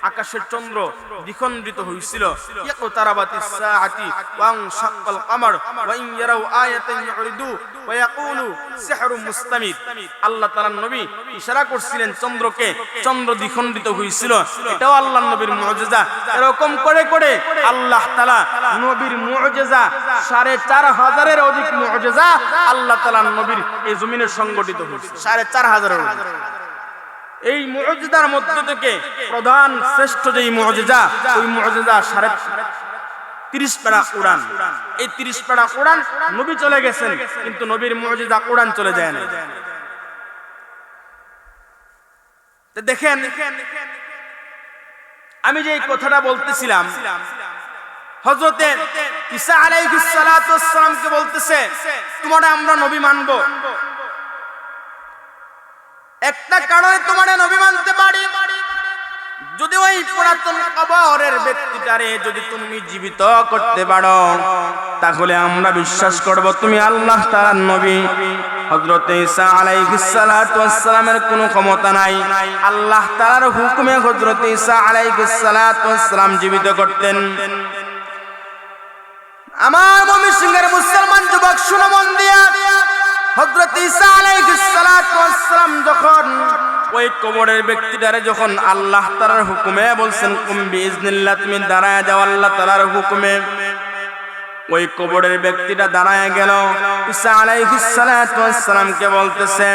আকাশের চন্দ্র দ্বিখণ্ডিত হয়েছিল। ইয়াকতারাবাতিস সাআতি ওয়াং শাক্কাল কমর ওয়া ইন ইয়ারাউ আয়াতান ইউরিদু ওয়া ইয়াকুলু সিহরুম মুস্তামির। আল্লাহ তাআলা নবী ইশারা করছিলেন চন্দ্রকে, চন্দ্র দ্বিখণ্ডিত হয়েছিল। এটাও আল্লাহর নবীর মুজিজা। এরকম করে করে আল্লাহ তাআলা নবীর মুজিজা 4500-এর অধিক মুজিজা আল্লাহ তাআলা নবীর এই জমিনে সংগঠিত হয়েছে। 4500-এর অধিক। এই মুজিজার মধ্য থেকে প্রধান শ্রেষ্ঠ যেই মুজিজা, ওই মুজিজা 30 পারা কোরআন। এই 30 পারা কোরআন নবী চলে গেছেন, কিন্তু নবীর মুজিজা কোরআন চলে যায় না। দেখেন, আমি যে এই কথাটা বলতেছিলাম, হযরতে ঈসা আলাইহিস সালাতু ওয়াস সালামকে বলতেছে তোমারে আমরা নবী মানবো। একটা কারণে তোমারে নবী মানতে পারি, যদি ওই পুরাতন কবরের ব্যক্তিটারে যদি তুমি জীবিত করতে পারো তাহলে আমরা বিশ্বাস করব তুমি আল্লাহ তাআলার নবী। হযরতে ঈসা আলাইহিস সালাতু ওয়াস সালামের কোনো ক্ষমতা নাই। আল্লাহ তাআলার হুকুমে হযরতে ঈসা আলাইহিস সালাতু ওয়াস সালাম জীবিত করতেন। আমার ময়মনসিংহের মুসলমান যুবক শুনো মন দিয়া, হযরত ঈসা আলাইহিস সালাতু ওয়াস সালাম যখন ওই কবরের ব্যক্তিটারে যখন আল্লাহ তাআলার হুকুমে বলছেন কুম বিইজনিল্লাহ, তুমি দাঁড়ায় যাও আল্লাহ তাআলার হুকুমে, ওই কবরের ব্যক্তিটা দাঁড়ায় গেল। ঈসা আলাইহিস সালাতু ওয়াস সালামকে বলতেছে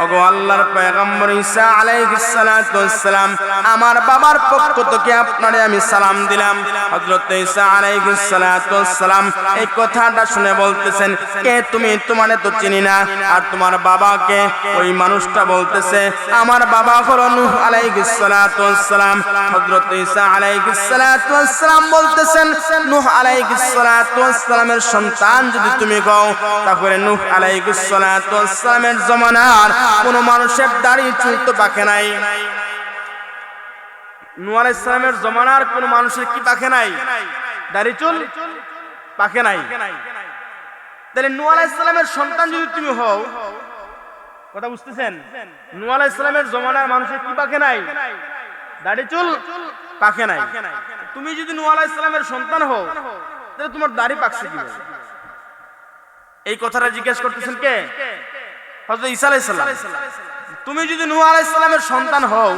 ওগো আল্লাহর পয়গম্বর ঈসা আলাইহিস সালাতু ওয়াস সালাম, আমার বাবার পক্ষ থেকে আপনারে আমি সালাম দিলাম। হযরত ঈসা আলাইহিস সালাতু ওয়াস সালাম এই কথাটা শুনে বলতেছেন কে তুমি? তোমারে তো চিনি না। আর তোমার বাবাকে? ওই মানুষটা বলতেছে আমার বাবা হলো নূহ আলাইহিস সালাতু ওয়াস সালাম। হযরত ঈসা আলাইহিস সালাতু ওয়াস সালাম বলতেছেন নূহ আলাইহিস সালাতু ওয়াস সালামের সন্তান যদি তুমি হও তাহলে নূহ আলাইহিস সালাতু ওয়াস সালামের জমানার কোন মানুষের দাড়ি চুল তো পাকে নাই। নূহ আলাইহিস সালামের জমানার কোন মানুষের কি পাকে নাই? দাড়ি চুল পাকে নাই। তাহলে নূহ আলাইহিস সালামের সন্তান যদি তুমি হও, কথা বুঝতেছেন? নূহ আলাইহিস সালামের জমানার মানুষের কি পাকে নাই? দাড়ি চুল পাকে নাই। তুমি যদি নূহ আলাইহিস সালামের সন্তান হও তাহলে তোমার দাড়ি পাকছে কিভাবে? এই কথাটা জিজ্ঞেস করতেছেন কে? হযরত ঈসা আলাইহিস সালাম। তুমি যদি নূহ আলাইহিস সালামের সন্তান হও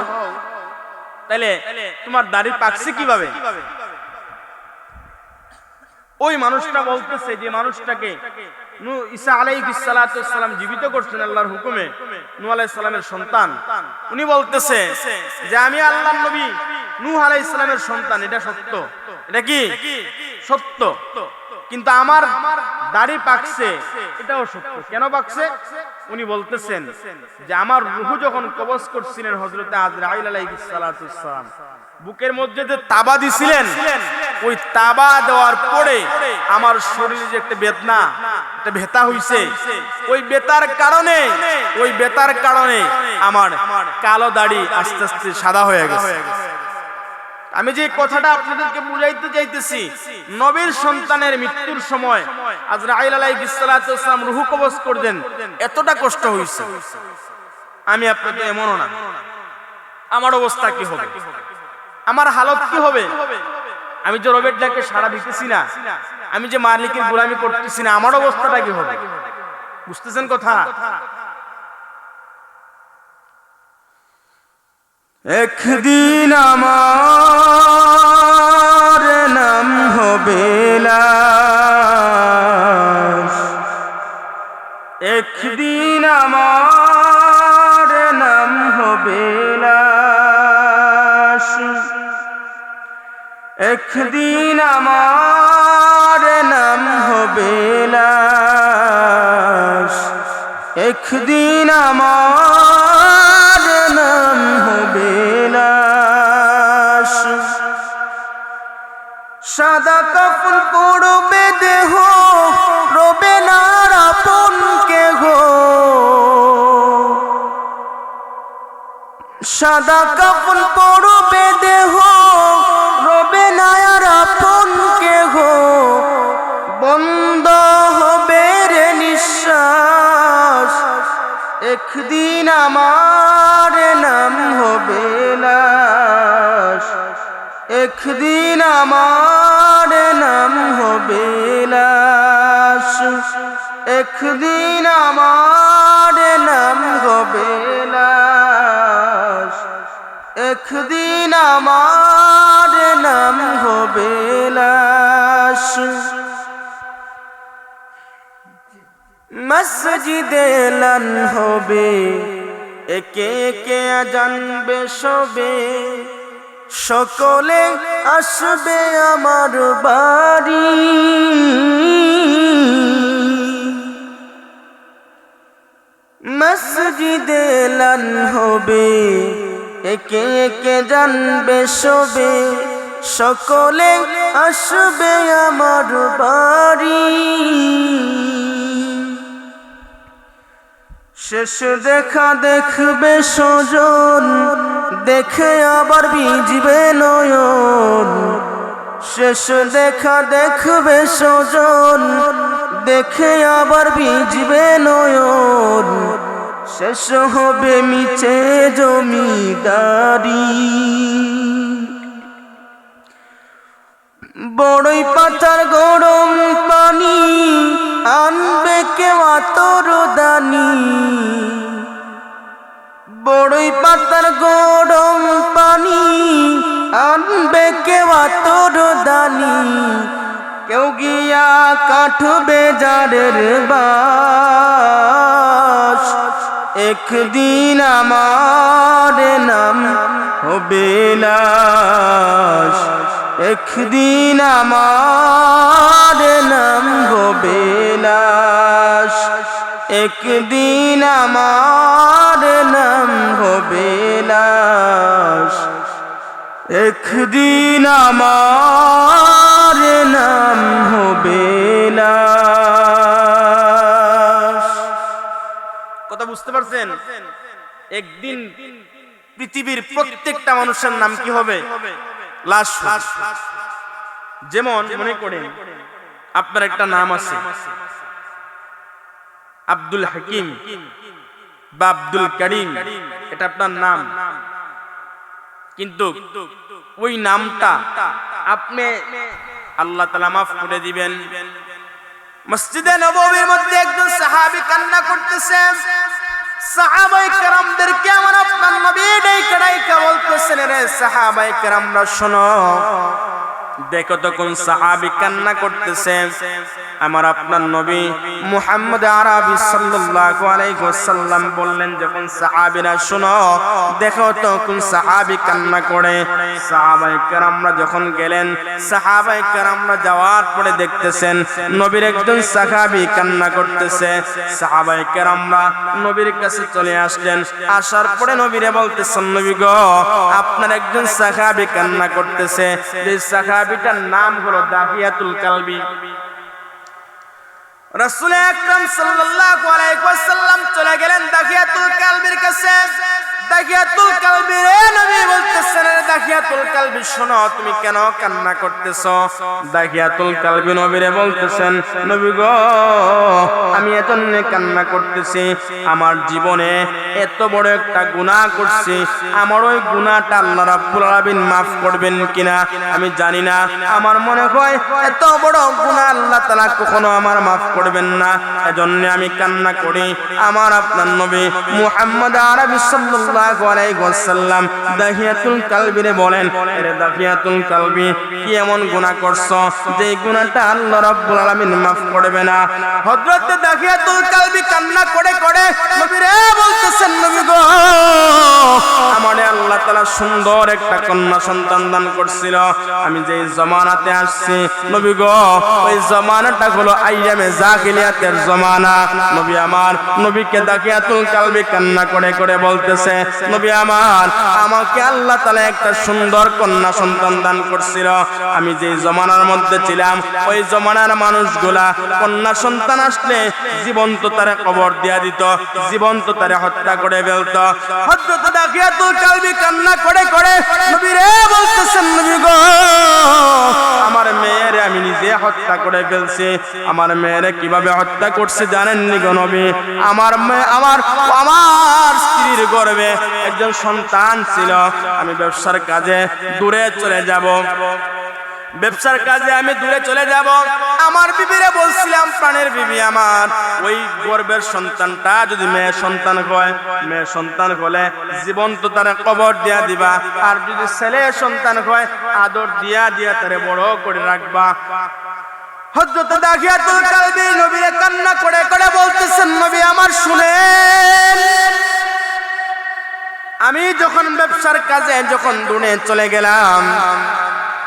তাহলে তোমার দাড়ি পাকছে কিভাবে? ওই মানুষটা বলতেছে, যে মানুষটাকে ঈসা আলাইহিস সালাতু ওয়াস সালাম জীবিত করছেন আল্লাহর হুকুমে, নূহ আলাইহিস সালামের সন্তান, উনি বলতেছে যে আমি আল্লাহর নবী নূহ আলাইহিস সালামের সন্তান। এটা সত্য, এটা কি সত্য, কিন্তু আমার দাড়ি পাকছে, এটাও সত্য। কেন পাকছে? উনি বলতেছেন যে আমার রূহ যখন কবজ করছিলেন হযরতে আজরাইল আলাইহিস সালাতু ওয়াস সালাম, বুকের মধ্যে যে তাবা দিছিলেন, ওই তাবা দেওয়ার পরে আমার শরীরে যে একটা বেদনা, একটা ব্যথা হইছে, ওই ব্যথার কারণে আমার কালো দাড়ি আস্তে আস্তে সাদা হয়ে গেছে। আমি যে কথাটা আপনাদেরকে বুঝাইতে চাইতেছি, নবীর সন্তানের মৃত্যুর সময় আজরাইল আলাইহিস সালাতু ওয়াস সালাম রূহ কবজ করলেন, এতটা কষ্ট হইছে। আমি আপনাদের এমনও না, আমার অবস্থা কি হবে, আমার হালত কি হবে? আমি যে রবের ডাকে সাড়া দিতেছি না, আমি যে মালিকের গোলামি করতেছি না, আমার অবস্থাটা কি হবে? বুঝতেছেন কথা? একদিন আমার নাম হবে লাশ, একদিন আমার নাম হবে লাশ, একদিন আমার নাম হবে লাশ, একদিন আমার নাম হবে লাশ। সাদা কাফন পরবে দেহ, রবে না আপন কেহ, সাদা কাফন পরবে দেহ, রবে না আপন কেহ, বন্ধ হবে রে নিঃশ্বাস, একদিন আমার নাম হবে লাশ, একদিন আমার নাম হবে লাশ, একদিন আমার নাম হবে লাশ, একদিন আমার নাম হবে লাশ। মসজিদে এলান হবে, একে একে জানবে সবে, সকলে আসবে আমার বাড়ি, মসজিদে এলান হবে, একে একে জানবে সবে, সকলে আসবে আমার বাড়ি। শেষ দেখা দেখবে স্বজন, দেখে আবার ভিজবে নয়ন, শেষ দেখা দেখবে স্বজন, দেখে আবার ভিজবে নয়ন, শেষ হবে মিছে জমিদারি। বড়ই পাতার গরম পানি আনবে কে আতর দানি, বড়ই পাতার গরম পানি আনবে কে আতর দানি, কেউ গিয়া কাটবে জারের বাস, একদিন আমার নাম হবে লাশ, একদিন আমার নাম হবে লাশ, একদিন আমার নাম হবে লাশ, একদিন আমার নাম হবে লাশ। কথা বুঝতে পারছেন? একদিন পৃথিবীর প্রত্যেকটা মানুষের নাম কি হবে? লাশ। যেমন মনে করেন আপনার একটা নাম আছে আব্দুল হাকিম বা আব্দুল করিম, এটা আপনার নাম, কিন্তু ওই নামটা আপনি আল্লাহ তাআলা মাফ করে দিবেন। মসজিদে নববীর মধ্যে একজন সাহাবী কান্না করতেছেন, সাহাবায়ে কেরামদেরকে আমার আপনার নবী ডাইকা বলতেছেন, রে সাহাবায়ে কেরামরা শোনো, দেখো তো কোন সাহাবী কান্না করতেছে। আমার আপনার নবী মুহাম্মদ আরবি সাল্লাল্লাহু আলাইহি ওয়াসাল্লাম বললেন, যখন সাহাবীরা শোনো, দেখো তো কোন সাহাবী কান্না করে। সাহাবায়ে কেরামরা যখন গেলেন, সাহাবায়ে কেরামরা যাওয়ার পরে দেখতেছেন নবীর একজন সাহাবী কান্না করতেছে। সাহাবায়ে কেরামরা নবীর কাছে চলে আসলেন। আসার পরে নবীরে বলতেছেন, নবী গো, আপনার একজন সাহাবী কান্না করতেছে। যে সাহাবীটার নাম হলো দাহিয়াতুল কালবি। রাসূল আকরাম সাল্লাল্লাহু আলাইহি ওয়াসাল্লাম চলে গেলেন দাহিয়াতুল কালবির কাছে। দাহিয়াতুল কালবি রে নবী বলতেছেন, দাহিয়াতুল কালবি শোনো, তুমি কেন কান্না করতেছো? দাহিয়াতুল কালবি নবীরে বলতেছেন, নবী গো, আমি এজন্য কান্না করতেছি, আমার জীবনে এত বড় একটা গুনাহ করছি, আমার ওই গুনাহটা আল্লাহ রাব্বুল আলামিন মাফ করবেন কিনা আমি জানি না। আমার মনে হয় এত বড় গুনাহ আল্লাহ তাআলা কখনো আমার মাফ করবেন না, এজন্য আমি কান্না করি। আমার আপনার নবী মুহাম্মদ আরবি সাল্লাল্লাহু আলাইহি ওয়াসাল্লাম দাহিয়াতুল কালবিরে বলেন, আরে দাহিয়াতুল কালবি, কি এমন গুনাহ করছো যে গুনাহটা আল্লাহ রাব্বুল আলামিন মাফ করবে না? হযরত দাহিয়াতুল কালবি কান্না করে করে নবীরে বলতেছেন, নবী গো, আমারে আল্লাহ তাআলা সুন্দর একটা কন্যা সন্তান দান করছিল। আমি যেই জামানাতে আসছি নবী গো, ওই জামানাটা হলো আইয়ামে জাহিলিয়াতের জামানা। নবী আমার নবীকে দাহিয়াতুল কালবি কান্না করে করে বলতেছে, নবী আমার, আমাকে আল্লাহ তাআলা একটা সুন্দর কন্যা সন্তান দান করছিল। আমি যেই জামানার মধ্যে ছিলাম, ওই জামানার মানুষগুলা কন্যা সন্তান আসলে জীবন্ত তারে কবর দিয়া দিত, জীবন্ত তারে হত্যা করে ফেলত। হযরত দাহিয়াতুল কালবি কান্না করে করে নবীরে বলতেছেন, নবী গো, আমার মেয়েরে আমি নিজে হত্যা করে ফেলছি। আমার মেয়েরে কিভাবে হত্যা করছি জানেননি গো নবী? আমার মেয়ে, আমার স্ত্রীর গর্ভে একজন সন্তান ছিল। আমি ব্যবসার কাজে দূরে চলে যাব, ব্যবসার কাজে আমি দূরে চলে যাব। আমার বিবিরে বলছিলাম, প্রাণের বিবি আমার, ওই গর্ভের সন্তানটা যদি মেয়ে সন্তান হয়, মেয়ে সন্তান হলে জীবন্ত তারে কবর দিয়া দিবা, আর যদি ছেলে সন্তান হয় আদর দিয়া দিয়া তারে বড় করে রাখবা। হযরত দাহিয়াতুল কালবি নবীরে কান্না করে করে বলতেছেন, নবী আমার শুনেন, আমি যখন ব্যবসার কাজে যখন দূরে চলে গেলাম,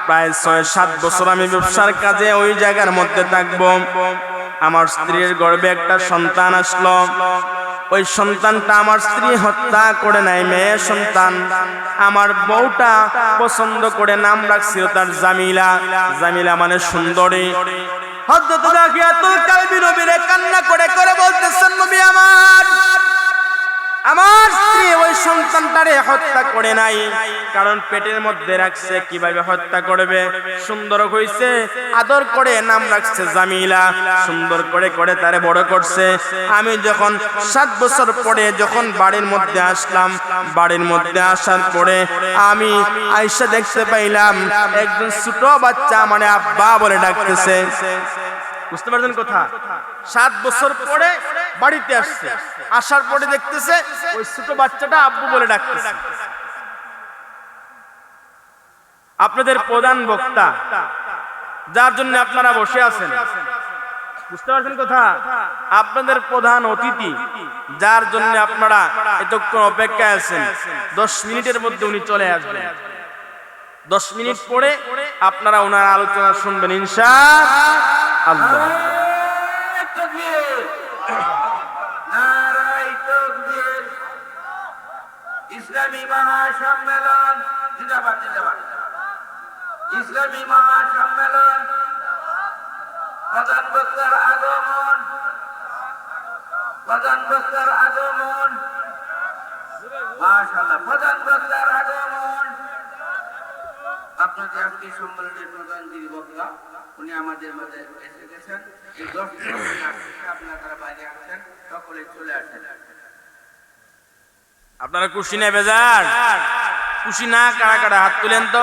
প্রায় ৬-৭ বছর আমি ব্যবসার কাজে ওই জায়গার মধ্যে থাকবো। আমার স্ত্রীর গর্ভে একটা সন্তান আসলো। ওই সন্তানটা আমার স্ত্রী হত্যা করে নাই, মেয়ে সন্তান। আমার বউটা পছন্দ করে নাম রাখছিল তার জামিলা। জামিলা মানে সুন্দরী। হযরত দাহিয়াতুল কালবি নবীরে কান্না করে করে বলতেছেন, নবী আমার স্ত্রী ওই সন্তানটারে হত্যা করে নাই, কারণ পেটের মধ্যে রাখছে, কিভাবে হত্যা করবে? সুন্দর হইছে, আদর করে নাম রাখছে জামিলা, সুন্দর করে করে তারে বড় করছে। আমি যখন ৭ বছর পরে যখন বাড়ির মধ্যে আসলাম, বাড়ির মধ্যে আসার পরে আমি আয়েশা দেখতে পাইলাম একজন ছোট বাচ্চা মানে আব্বা বলে ডাকতেছে। বুঝতে পারছেন কথা? ৭ বছর পরে বাড়িতে আসছে, আসার পরে দেখতেছে ওই ছোট বাচ্চাটা আব্বু বলে ডাকতেছে। আপনাদের প্রধান বক্তা, যার জন্য আপনারা বসে আছেন, বুঝতে পারছেন কথা? আপনাদের প্রধান অতিথি, যার জন্য আপনারা এতক্ষণ অপেক্ষায় আছেন, 10 মিনিটের মধ্যে উনি চলে আসবেন। 10 মিনিট পরে আপনারা ওনার আলোচনা শুনবেন ইনশাআল্লাহ। ইসলামী মহাসম্মেলন জিন্দাবাদ, জিন্দাবাদ। ইসলামী মহাসম্মেলন, প্রধান বক্তার আগমন, প্রধান বক্তার আগমন, মাশাআল্লাহ, প্রধান বক্তার আগমন। আপনাদের আজকে সম্মেলনের প্রধান যিনি বক্তা, উনি আমাদের মধ্যে এসে গেছেন। এই 10 মিনিট আপনারা বাইরে আছেন, সকলে চলে আসেন। আপনারা খুশি না বেজার? খুশি না? কারা কারা হাত তুলেন তো।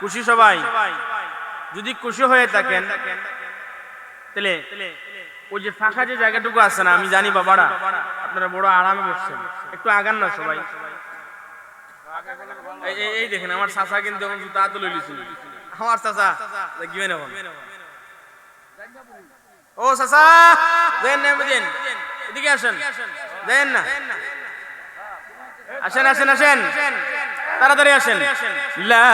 খুশি সবাই? যদি খুশি হয়ে থাকেন তাহলে ওই যে ফাঁকা যে জায়গাটুকু আছে না, আমি জানি বাবারা আপনারা বড় আরামে বসছেন, একটু আগান না সবাই। এই দেখেন আমার চাচা কিন্তু এখন জুতা তুলে লিছিল, আমার চাচা গিয়ে নেব ও চাচা দেন না বুঝেন এদিকে আসেন দেন না আসেন আসেন আসেন তাড়াতাড়ি আসেন লা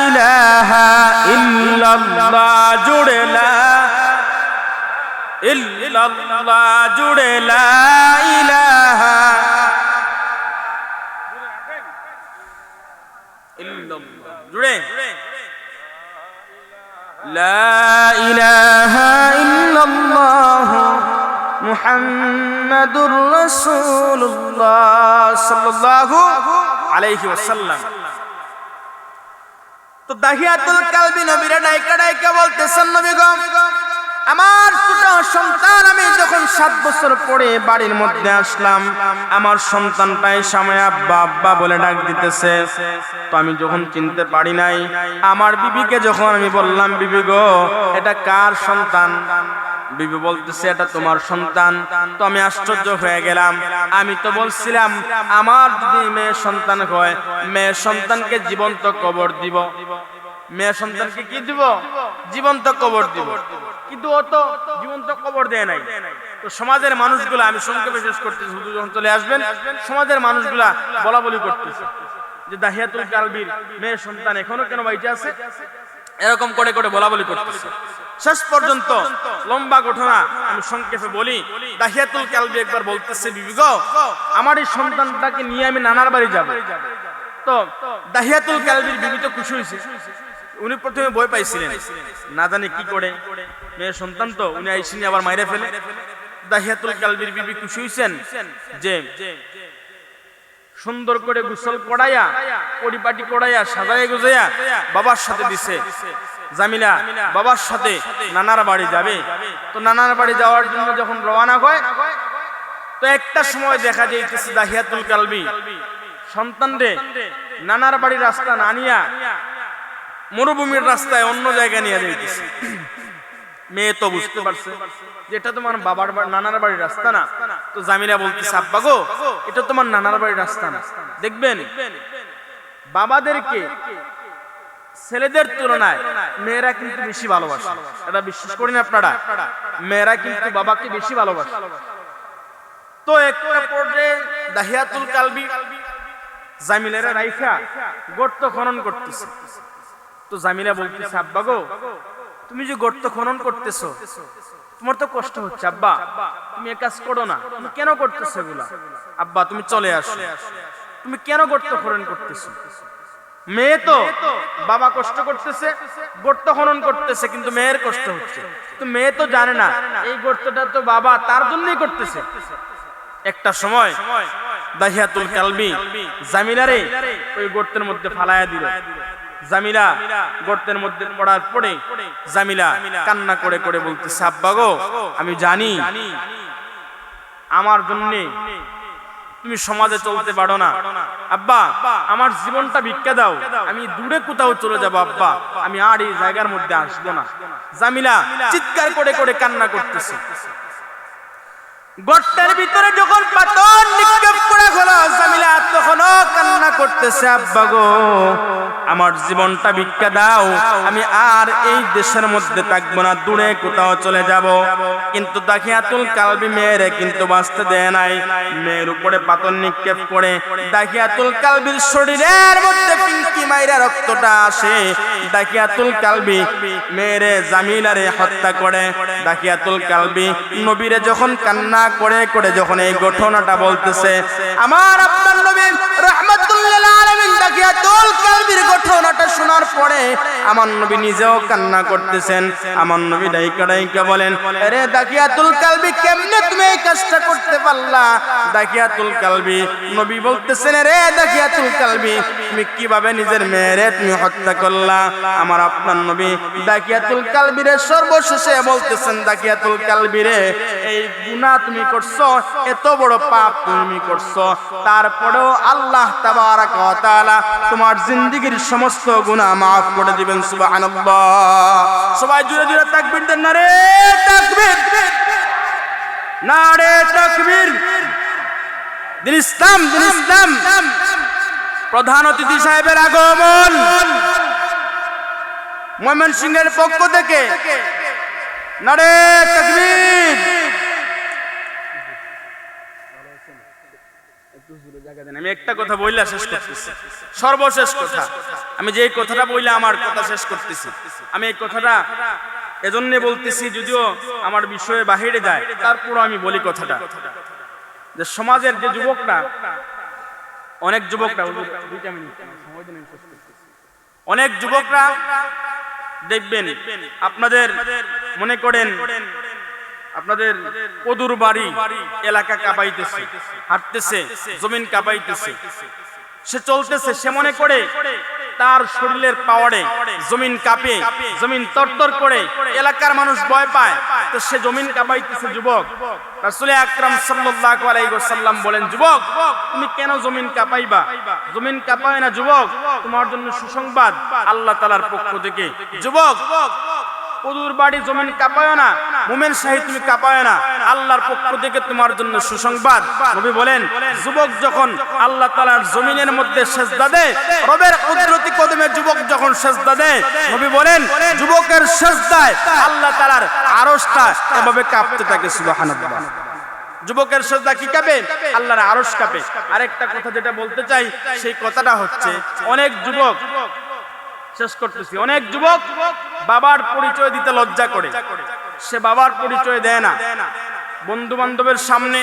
ইলাহা ইল্লাল্লাহ জুড়ে লা ইল্লাল্লাহ জুড়ে লা ইলাহা ইল্লাল্লাহ জুড়ে লা ইলাহা ইল্লাল্লাহ মুহাম্মাদুর রাসূলুল্লাহ সাল্লাল্লাহু আলাইহি ওয়াসাল্লাম। তো দাহিয়াতুল কালবি নবীরা ডাইকা ডাইকা বলতেছেন নবী গো আমার ছোট সন্তান আমি যখন 7 বছর পরে বাড়ির মধ্যে আসলাম আমার সন্তানটাই সামনে আব্বা আব্বা বলে ডাক দিতেছে। তো আমি যখন চিনতে পারি নাই আমার বিবিকে যখন আমি বললাম বিবি গো এটা কার সন্তান, বিবি বলতেছে এটা তোমার সন্তান। তো আমি আশ্চর্য হয়ে গেলাম, আমি তো বলছিলাম আমার যদি মেয়ে সন্তান হয় মেয়ে সন্তানকে জীবন্ত কবর দিব, মেয়ে সন্তানকে কি দিব জীবন্ত কবর দিব, কিন্তু ও তো জীবন্ত কবর দেয় নাই। তো সমাজের মানুষগুলো আমি সংক্ষেপে শেষ করতেছি, হুজুর যখন চলে আসবেন সমাজের মানুষগুলা বলা বলি করতেছে যে দাহিয়াতুল কালবির মেয়ে সন্তান এখনো কেন বাইচে আছে, এরকম করে করে বলা বলি করতেছে। শেষ পর্যন্ত লম্বা ঘটনা আমি সংক্ষেপে বলি। দাহিয়াতুল কালবি একবার বলতেছে বিবি গো আমার এই সন্তানটাকে নিয়ে আমি নানার বাড়ি যাব। তো দাহিয়াতুল কালবির বিবি তো খুশি হয়েছে, উনি প্রথমে ভয় পাইছিলেন না জানি কি করে মেয়ের সন্তান তো উনি আইসিনি আবার মাইরে ফেলে। দাহিয়াতুল কালবির বিবি খুশি হইছেন যে সুন্দর করে গোসল করাইয়া পরিপাটি করাইয়া সাজাইয়া গুজাইয়া বাবার সাথে দিছে। জামিলা বাবার সাথে নানার বাড়ি যাবে। তো নানার বাড়ি যাওয়ার জন্য যখন রওনা হয় তো একটা সময় দেখা যাইতেছে দাহিয়াতুল কালবি সন্তানরে নানার বাড়ির রাস্তা না নিয়া মরুভূমির রাস্তায় অন্য জায়গায় নিয়ে যাইতেছে। মেয়ে তো বুঝতে পারছে যে এটা তোমার বাবার নানার বাড়ির রাস্তা না। তো জামিলা বলতেছে আব্বা গো এটা তোমার নানার বাড়ির রাস্তা না। দেখবেন বাবাদেরকে ছেলেদের তুলনায় মেয়েরা কিন্তু বেশি ভালোবাসে, এটা বিশ্বাস করেন আপনারা, মেয়েরা কিন্তু বাবাকে বেশি ভালোবাসে। তো একটা পর্যায়ে দাহিয়াতুল কালবি জামিলারা রাইখা গর্ত খনন করতেছে। তো জামিলা বলতেছে আব্বা গো তুমি যে গর্ত খনন করতেছো তোমার তো কষ্ট হচ্ছে, আব্বা তুমি এক কাজ করো না, তুমি কেন করতেছো এগুলা? আব্বা তুমি চলে আসো, তুমি কেন গর্ত খনন করতেছো? মেয়ে তো বাবা কষ্ট করতেছে গর্ত খনন করতেছে কিন্তু মেয়ের কষ্ট হচ্ছে। তো মেয়ে তো জানে না এই গর্তটা তো বাবা তার জন্যই করতেছে। একটা সময় দাহিয়াতুল কালবি জামিলারে ওই গর্তের মধ্যে ফালায়া দিল। জামিলা গর্তের মধ্যে পড়ার পরে জামিলা কান্না করে করে বলতেছে আব্বা গো আমি জানি আমার জন্য তুমি সমাজে চলতে পারো না, আব্বা আমার জীবনটা ভিক্ষা দাও, আমি দূরে কোথাও চলে যাব আব্বা, আমি আর এই জায়গার মধ্যে আসবো না। জামিলা চিৎকার করে করে কান্না করতেছে। গর্তের ভিতরে যখন পাথর নিক্ষেপ করা হলো জামিলা তখনও কান্না করতেছে আব্বা গো আমার জীবনটা ভিক্ষা দাও, আমি আর এই দেশের মধ্যে থাকবো না, দূরে কোথাও চলে যাব। কিন্তু দাহিয়াতুল কালবি মেয়েরে কিন্তু বাঁচতে দেয় নাই। মেয়ের উপরে পাথর নিক্ষেপ করে দাহিয়াতুল কালবির শরীরের মধ্যে পিঙ্কি মাইরা রক্তটা আসে। দাহিয়াতুল কালবি মেয়েরে জামিলারে হত্যা করে। দাহিয়াতুল কালবি নবীরে যখন কান্না করে করে যখন এই ঘটনাটা বলতেছে আমার আপনার নবী রাহমাতুল্লিল আলামিন দাহিয়াতুল কালবির ঘটনাটা শোনার পরে আমার নবী নিজেও কান্না করতেছেন। আমার নবী ডাইকা ডাইকা বলেন আরে দাহিয়াতুল কালবি কেমনে তুমি এই কাজটা করতে পারলা? দাহিয়াতুল কালবি নবী বলতেছেন রে দাহিয়াতুল কালবি তুমি কিভাবে নিজের মেয়েরে তুমি হত্যা করলা? আমার আপনার নবী দাহিয়াতুল কালবিরে সর্বশেষে বলতেছেন দাহিয়াতুল কালবিরে এই গুনাহ তুমি করছো, এত বড় পাপ তুমি করছো, তারপরেও আল্লাহ তাবারক ওয়া তাআলা তোমার জিন্দেগীর সমস্ত গুনাহ maaf করে দিবেন। সুবহানাল্লাহ। সবাই জোরে জোরে তাকবীর দেন, নারে তাকবীর, নারে তাকবীর। দিন ইসলাম, দিন ইসলাম। প্রধান অতিথি সাহেবের আগমন। ময়মনসিংহের পক্ষ থেকে নারে তাকবীর। আমি একটা কথা বইলা শেষ করতেছি, সর্বশেষ কথা। আমি যে কথাটা বইলা আমার কথা শেষ করতেছি, আমি এই কথাটা এজন্য বলতেছি, যদিও আমার বিষয়ে বাহিরে যায়, তারপর আমি বলি কথাটা, যে সমাজের যে যুবকরা, অনেক যুবকরা, অনেক যুবকরা দেখবেন আপনাদের মনে করেন আপনাদের কদুর বাড়ি এলাকা কাঁপাইতেছে, হাঁটতেছে, জমিন কাঁপাইতেছে, সে চলতেছে, সে মনে করে তার শরীরের পাওয়ারে জমিন কাঁপে, জমিন তরতর করে, এলাকার মানুষ ভয় পায়, তো সে জমিন কাঁপাইতেছে। যুবক, রাসূল আকরাম সাল্লাল্লাহু আলাইহি ওয়াসাল্লাম বলেন, যুবক তুমি কেন জমিন কাঁপাইবা? জমিন কাঁপায় না যুবক, তোমার জন্য সুসংবাদ আল্লাহ তাআলার পক্ষ থেকে। যুবক, কদুর বাড়ি জমিন কাঁপায় না, মুমিন শাহী তুমি কাঁপায় না, আল্লাহর পক্ষ থেকে তোমার জন্য সুসংবাদ। নবী বলেন, যুবক যখন আল্লাহ তাআলার জমিনের মধ্যে সিজদা দেয়, রবের কুদরতি কদমে যুবক যখন সিজদা দেয়, নবী বলেন যুবকের সিজদায় আল্লাহ তাআলার আরশটা এভাবে কাঁপতে থাকে। সুবহানাল্লাহ। যুবকের সিজদা কি কাঁপে? আল্লাহর আরশ কাঁপে। আরেকটা কথা যেটা বলতে চাই, সেই কথাটা হচ্ছে, অনেক যুবক, শেষ করতেছি, অনেক যুবক বাবার পরিচয় দিতে লজ্জা করে, সে বাবার পরিচয় দেয় না বন্ধু বান্ধবের সামনে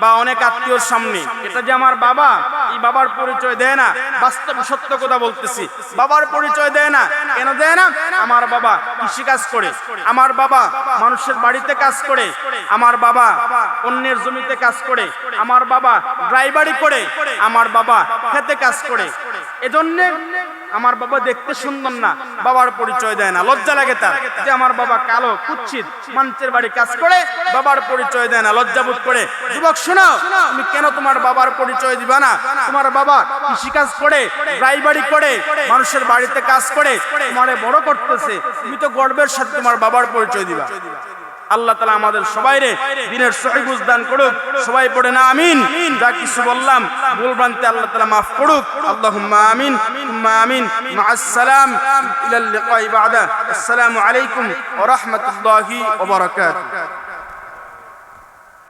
বা অনেক আত্মীয়র সামনে, এটা যে আমার বাবা, এই বাবার পরিচয় দেয় না। বাস্তব সত্য কথা বলতেছি, বাবার পরিচয় দেয় না। কেন দেয় না? আমার বাবা কৃষিকাজ করে, আমার বাবা মানুষের বাড়িতে কাজ করে, আমার বাবা অন্যের জমিতে কাজ করে, আমার বাবা ড্রাইভারি করে, আমার বাবা খেতে কাজ করে। এজন্য আমার বাবা দেখতে সুন্দর না, বাবার পরিচয় দেয় না, লজ্জা লাগে তার, যে আমার বাবা কালো কুৎসিত মানুষের বাড়ি কাজ করে, বাবার পরিচয় দেয় না, লজ্জাবোধ করে। যুবক শোনো, তুমি কেন তোমার বাবার পরিচয় দিবা না? তোমার বাবা কৃষিকাজ করে, ড্রাইভারি করে, মানুষের বাড়িতে কাজ করে, তোমারে বড় করতেছে, তুমি তো গর্বের সাথে তোমার বাবার পরিচয় দিবা। আল্লাহ তাআলা আমাদের সবাইরে দ্বীনের সহিহ বুঝ দান করুক। সবাই পড়ে না আমিন। যা কিছু বললাম ভুল ভ্রান্তি আল্লাহ তাআলা মাফ করুক। আল্লাহুম্মা আমিন, সুম্মা আমিন। মা'আস সালাম, ইলাল লিকাই বা'দা। আসসালামু আলাইকুম ওয়া রাহমাতুল্লাহি ওয়া বারাকাতুহু।